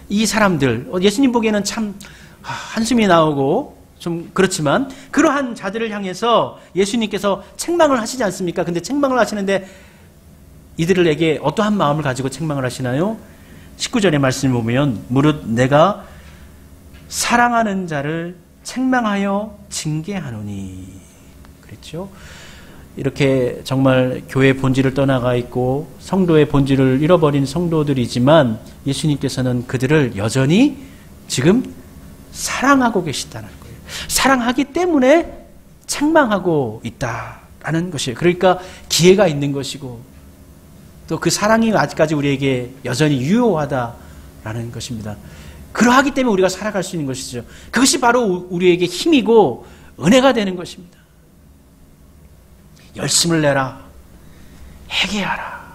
이 사람들, 예수님 보기에는 참 한숨이 나오고 좀 그렇지만 그러한 자들을 향해서 예수님께서 책망을 하시지 않습니까? 근데 책망을 하시는데 이들에게 어떠한 마음을 가지고 책망을 하시나요? 19절의 말씀을 보면 무릇 내가 사랑하는 자를 책망하여 징계하노니 그랬죠. 이렇게 정말 교회의 본질을 떠나가 있고 성도의 본질을 잃어버린 성도들이지만 예수님께서는 그들을 여전히 지금 사랑하고 계시다는 거예요. 사랑하기 때문에 책망하고 있다라는 것이에요. 그러니까 기회가 있는 것이고 또 그 사랑이 아직까지 우리에게 여전히 유효하다라는 것입니다. 그러하기 때문에 우리가 살아갈 수 있는 것이죠. 그것이 바로 우리에게 힘이고 은혜가 되는 것입니다. 열심을 내라. 회개하라.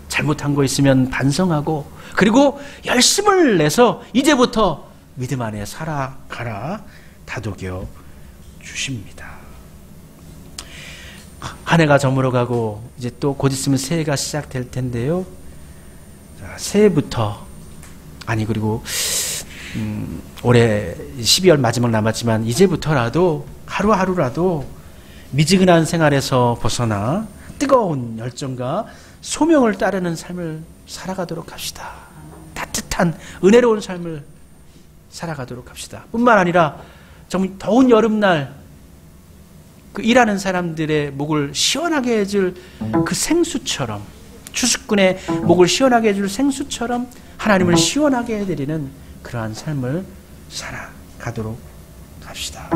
잘못한 거 있으면 반성하고 그리고 열심을 내서 이제부터 믿음 안에 살아가라. 다독여 주십니다. 한 해가 저물어가고 이제 또 곧 있으면 새해가 시작될 텐데요. 자, 새해부터 그리고 올해 12월 마지막 남았지만 이제부터라도 하루하루라도 미지근한 생활에서 벗어나 뜨거운 열정과 소명을 따르는 삶을 살아가도록 합시다. 따뜻한 은혜로운 삶을 살아가도록 합시다. 뿐만 아니라 좀 더운 여름날 그 일하는 사람들의 목을 시원하게 해줄 그 생수처럼 추수꾼의 목을 시원하게 해줄 생수처럼 하나님을 시원하게 해드리는 그러한 삶을 살아가도록 합시다.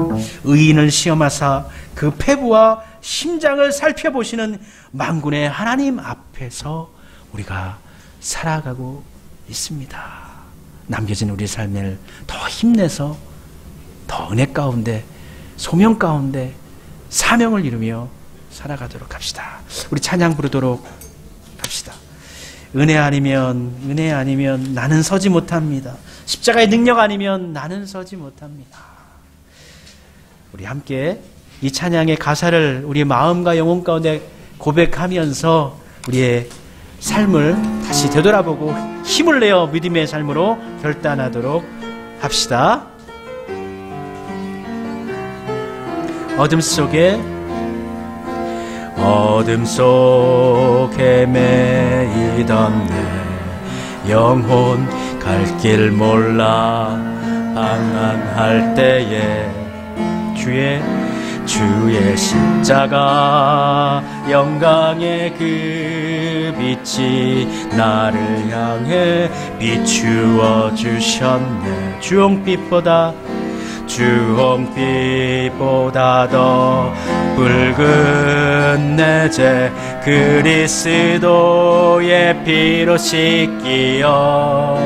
의인을 시험하사 그 폐부와 심장을 살펴보시는 만군의 하나님 앞에서 우리가 살아가고 있습니다. 남겨진 우리 삶을 더 힘내서 더 은혜 가운데 소명 가운데 사명을 이루며 살아가도록 합시다. 우리 찬양 부르도록 합시다. 은혜 아니면 나는 서지 못합니다. 십자가의 능력 아니면 나는 서지 못합니다. 우리 함께 이 찬양의 가사를 우리의 마음과 영혼 가운데 고백하면서 우리의 삶을 다시 되돌아보고 힘을 내어 믿음의 삶으로 결단하도록 합시다. 어둠 속에 매이던 내 영혼 갈 길 몰라 방황할 때에 주의 십자가 영광의 그 빛이 나를 향해 비추어 주셨네. 주홍빛보다 더 붉은 내 죄 그리스도의 피로 씻기어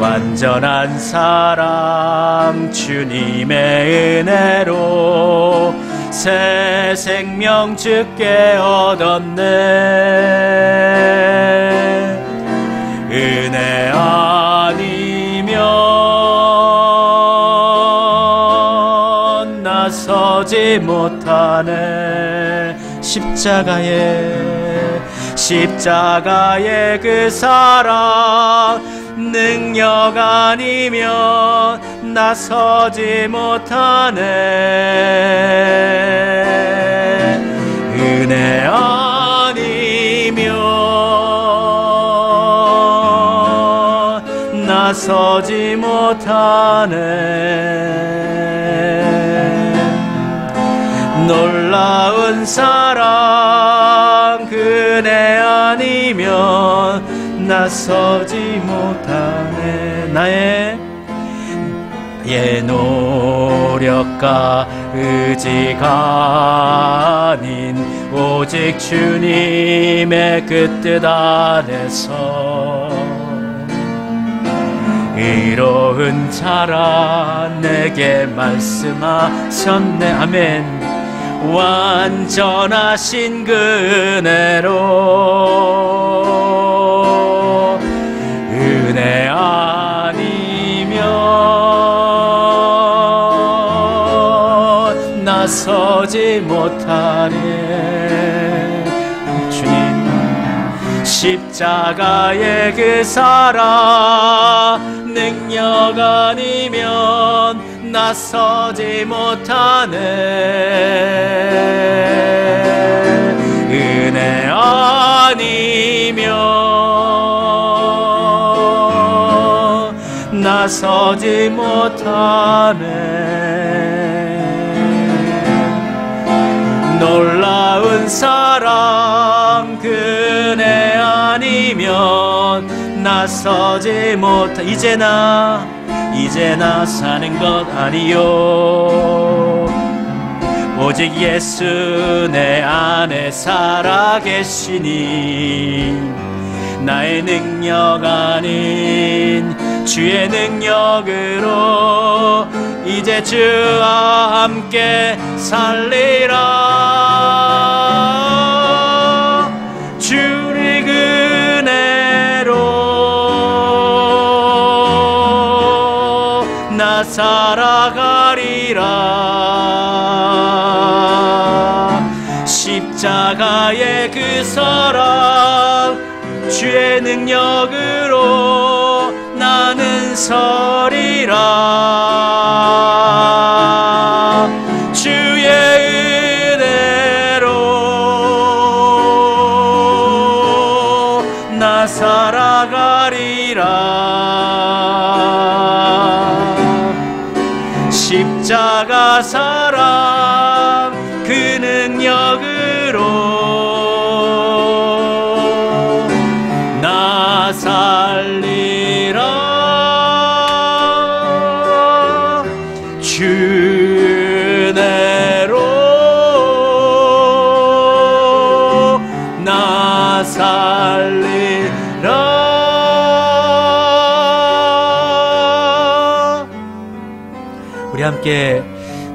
완전한 사랑 주님의 은혜로 새 생명 주께 얻었네. 은혜 아니면 나서지 못하네. 십자가의 그 사랑 능력 아니면 나서지 못하네. 은혜 아니면 나서지 못하네. 놀라운 사랑 그네 아니면 나서지 못하네. 나의 노력과 의지가 아닌 오직 주님의 그 뜻 안에서 의로운 자라 내게 말씀하셨네. 아멘. 완전하신 그 은혜로 은혜 아니면 나서지 못하네. 십자가의 그 사랑 능력 아니면 나서지 못하네. 은혜 아니면 나서지 못하네. 놀라운 사랑 그네 아니면 나서지 못하. 이제나 사는 것 아니요, 오직 예수 내 안에 살아계시니 나의 능력 아닌 주의 능력으로 이제 주와 함께 살리라. 주의 은혜로 나 살아가리라. 십자가의 그 사랑 주의 능력으로 나는 서리라. 주의 은혜로 나 살아가리라. 십자가 사랑 그 능력으로 나 살리라. 주 은혜로 나 살리라. 우리 함께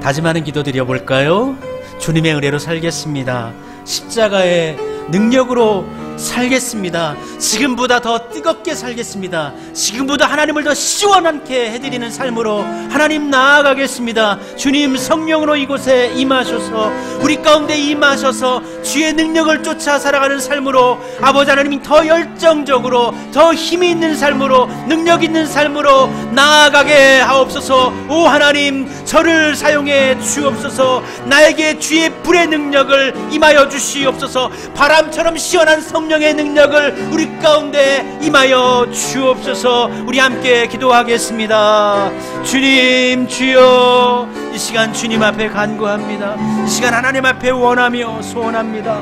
다짐하는 기도 드려볼까요? 주님의 은혜로 살겠습니다. 십자가의 능력으로 살겠습니다. 지금보다 더 뜨겁게 살겠습니다. 지금보다 하나님을 더 시원하게 해드리는 삶으로 하나님 나아가겠습니다. 주님 성령으로 이곳에 임하셔서 우리 가운데 임하셔서 주의 능력을 쫓아 살아가는 삶으로 아버지 하나님 더 열정적으로 더 힘이 있는 삶으로 능력 있는 삶으로 나아가게 하옵소서. 오 하나님 저를 사용해 주옵소서. 나에게 주의 불의 능력을 임하여 주시옵소서. 바람처럼 시원한 성령의 능력을 우리 가운데 임하여 주옵소서. 우리 함께 기도하겠습니다. 주님 주여, 이 시간 주님 앞에 간구합니다. 이 시간 하나님 앞에 원하며 소원합니다.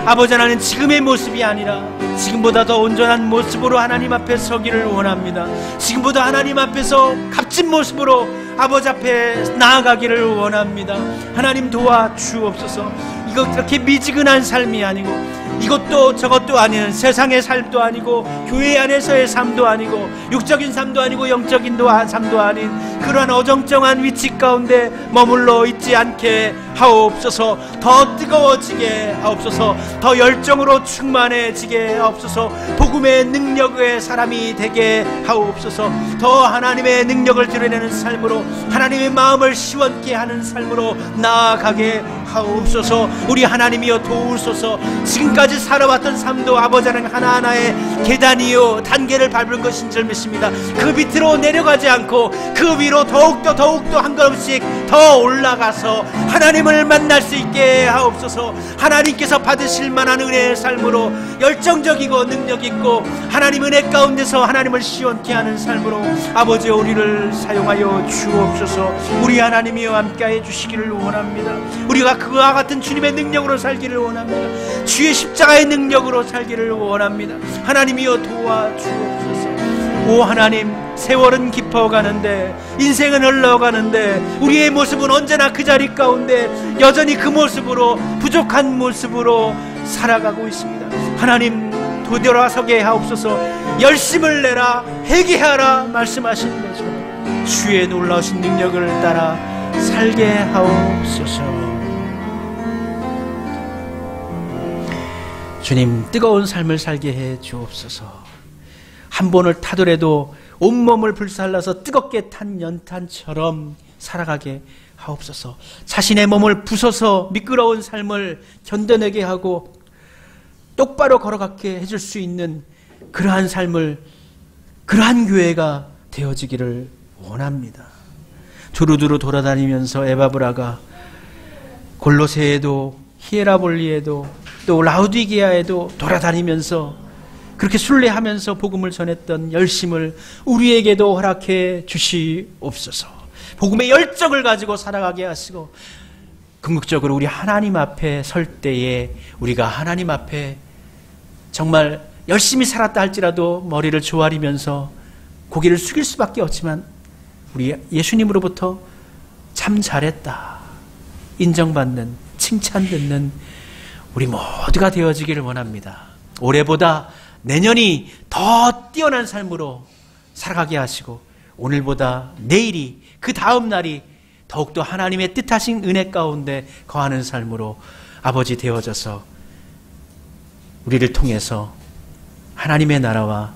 아버지 하나님 지금의 모습이 아니라 지금보다 더 온전한 모습으로 하나님 앞에 서기를 원합니다. 지금보다 하나님 앞에서 값진 모습으로 아버지 앞에 나아가기를 원합니다. 하나님 도와주옵소서. 이거 그렇게 미지근한 삶이 아니고 이것도 저것도 아닌 세상의 삶도 아니고 교회 안에서의 삶도 아니고 육적인 삶도 아니고 영적인 삶도 아닌 그러한 어정쩡한 위치 가운데 머물러 있지 않게 하옵소서. 더 뜨거워지게 하옵소서. 더 열정으로 충만해지게 하옵소서. 복음의 능력의 사람이 되게 하옵소서. 더 하나님의 능력을 드러내는 삶으로 하나님의 마음을 시원케 하는 삶으로 나아가게 하옵소서. 우리 하나님이여 도우소서. 지금까지 살아왔던 삶도 아버지 하나님 하나하나의 계단이요 단계를 밟은 것인 줄 믿습니다. 그 밑으로 내려가지 않고 그 위로 더욱더 한 걸음씩 더 올라가서 하나님을 만날 수 있게 하옵소서. 하나님께서 받으실 만한 은혜의 삶으로 열정적이고 능력있고 하나님 은혜 가운데서 하나님을 시원케 하는 삶으로 아버지 우리를 사용하여 주옵소서. 우리 하나님이여 함께해 주시기를 원합니다. 우리가 그와 같은 주님의 능력으로 살기를 원합니다. 주의 십자가의 능력으로 살기를 원합니다. 하나님이여 도와주옵소서. 오 하나님, 세월은 깊어가는데 인생은 흘러가는데 우리의 모습은 언제나 그 자리 가운데 여전히 그 모습으로 부족한 모습으로 살아가고 있습니다. 하나님 되돌아서게 하옵소서. 열심을 내라 회개하라 말씀하신 것처럼 주의 놀라우신 능력을 따라 살게 하옵소서. 주님 뜨거운 삶을 살게 해 주옵소서. 한 번을 타더라도 온몸을 불살라서 뜨겁게 탄 연탄처럼 살아가게 하옵소서. 자신의 몸을 부숴서 미끄러운 삶을 견뎌내게 하고 똑바로 걸어가게 해줄 수 있는 그러한 삶을, 그러한 교회가 되어지기를 원합니다. 두루두루 돌아다니면서 에바브라가 골로새에도 히에라볼리에도 또 라우디게아에도 돌아다니면서 그렇게 순례하면서 복음을 전했던 열심을 우리에게도 허락해 주시옵소서. 복음의 열정을 가지고 살아가게 하시고, 궁극적으로 우리 하나님 앞에 설 때에 우리가 하나님 앞에 정말 열심히 살았다 할지라도 머리를 조아리면서 고개를 숙일 수밖에 없지만 우리 예수님으로부터 참 잘했다 인정받는, 칭찬 듣는 우리 모두가 되어지기를 원합니다. 올해보다 내년이 더 뛰어난 삶으로 살아가게 하시고, 오늘보다 내일이, 그 다음 날이 더욱더 하나님의 뜻하신 은혜 가운데 거하는 삶으로 아버지 되어져서 우리를 통해서 하나님의 나라와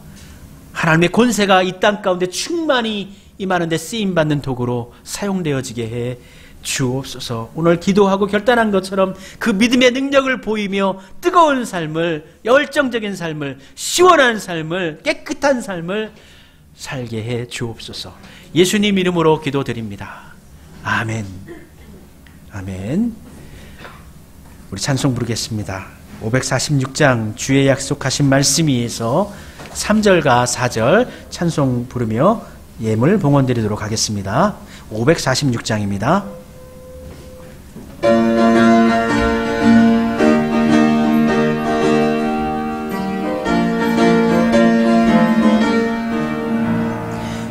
하나님의 권세가 이 땅 가운데 충만히 임하는 데 쓰임받는 도구로 사용되어지게 해 주옵소서. 오늘 기도하고 결단한 것처럼 그 믿음의 능력을 보이며 뜨거운 삶을, 열정적인 삶을, 시원한 삶을, 깨끗한 삶을 살게 해 주옵소서. 예수님 이름으로 기도드립니다. 아멘. 아멘. 우리 찬송 부르겠습니다. 546장 주의 약속하신 말씀 위에서 3절과 4절 찬송 부르며 예물 봉헌 드리도록 하겠습니다. 546장입니다.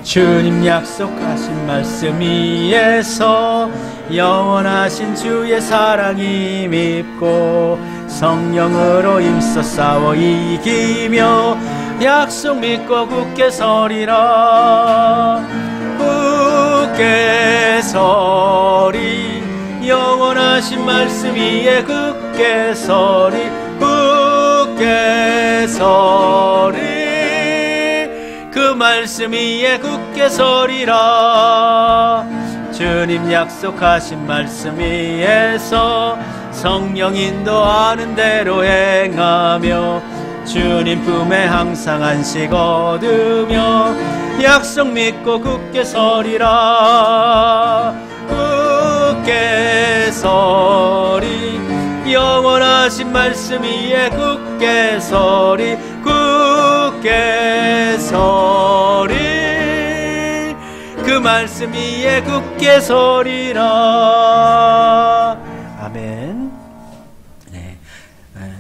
주님 약속하신 말씀 위에서 영원하신 주의 사랑이 믿고 성령으로 힘써 싸워 이기며 약속 믿고 굳게 서리라. 굳게 서리, 영원하신 말씀 위에 굳게 서리, 굳게 서리, 그 말씀 위에 굳게 서리라. 주님 약속하신 말씀 위에서 성령 인도하는 대로 행하며 주님 품에 항상 안식 얻으며 약속 믿고 굳게 서리라. 굳게 서리, 영원하신 말씀 위에 굳게 서리, 굳게 서리, 그 말씀 위에 굳게 서리라. 아멘. 네.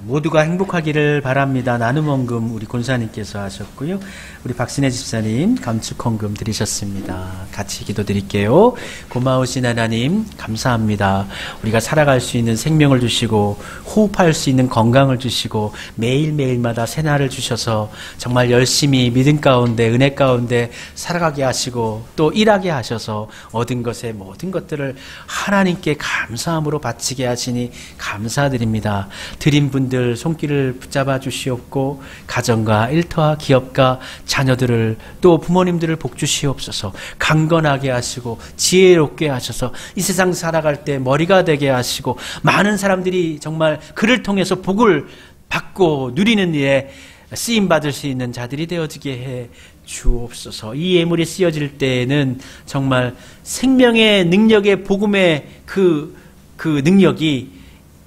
모두가 행복하기를 바랍니다. 나눔 헌금 우리 권사님께서 하셨고요. 우리 박신혜 집사님 감축 헌금 드리셨습니다. 같이 기도드릴게요. 고마우신 하나님 감사합니다. 우리가 살아갈 수 있는 생명을 주시고 호흡할 수 있는 건강을 주시고 매일매일마다 새날을 주셔서 정말 열심히 믿음 가운데 은혜 가운데 살아가게 하시고 또 일하게 하셔서 얻은 것의 모든 것들을 하나님께 감사함으로 바치게 하시니 감사드립니다. 드린 분들 손길을 붙잡아 주시옵고 가정과 일터와 기업과 자녀들을 또 부모님들을 복 주시옵소서. 강건하게 하시고 지혜롭게 하셔서 이 세상 살아갈 때 머리가 되게 하시고 많은 사람들이 정말 그를 통해서 복을 받고 누리는 일에 쓰임받을 수 있는 자들이 되어지게 해 주옵소서. 이 예물이 쓰여질 때에는 정말 생명의 능력의 복음의 그 능력이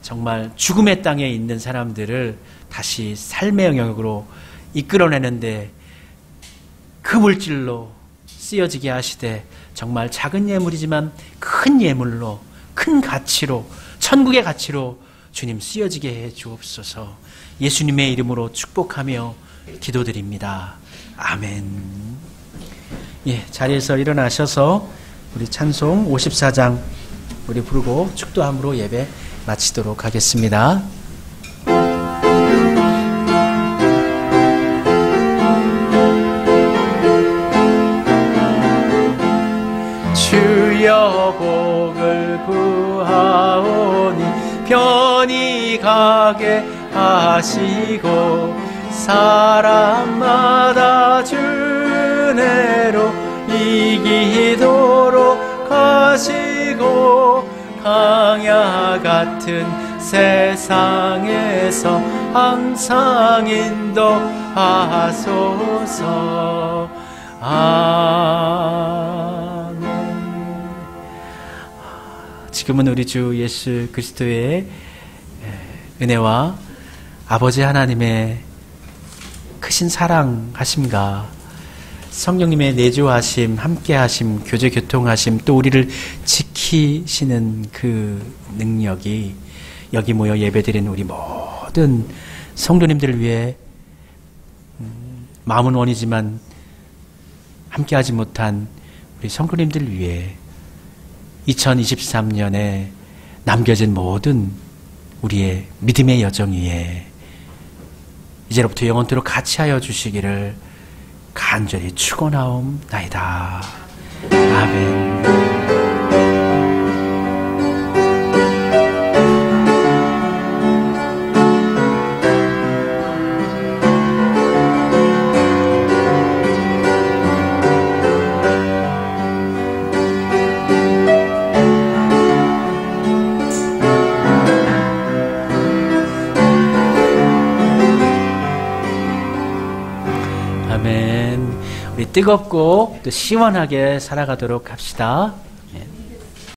정말 죽음의 땅에 있는 사람들을 다시 삶의 영역으로 이끌어내는데 그 물질로 쓰여지게 하시되 정말 작은 예물이지만 큰 예물로, 큰 가치로, 천국의 가치로 주님 쓰여지게 해 주옵소서. 예수님의 이름으로 축복하며 기도드립니다. 아멘. 예, 자리에서 일어나셔서 우리 찬송 54장 우리 부르고 축도함으로 예배 마치도록 하겠습니다. 주여 복을 구하오니 편히 가게 하시고 사람마다 주 은혜로 이기도록 하시고 강야 같은 세상에서 항상 인도하소서. 아멘. 지금은 우리 주 예수 그리스도의 은혜와 아버지 하나님의 크신 사랑하심과 성령님의 내주하심, 함께하심, 교제 교통하심, 또 우리를 지키시는 그 능력이 여기 모여 예배드린 우리 모든 성도님들을 위해 마음은 원이지만 함께하지 못한 우리 성도님들을 위해 2023년에 남겨진 모든 우리의 믿음의 여정 위에 이제로부터 영원토록 같이 하여 주시기를 간절히 축원하옵나이다. 아멘. 아멘. 우리 뜨겁고 또 시원하게 살아가도록 합시다.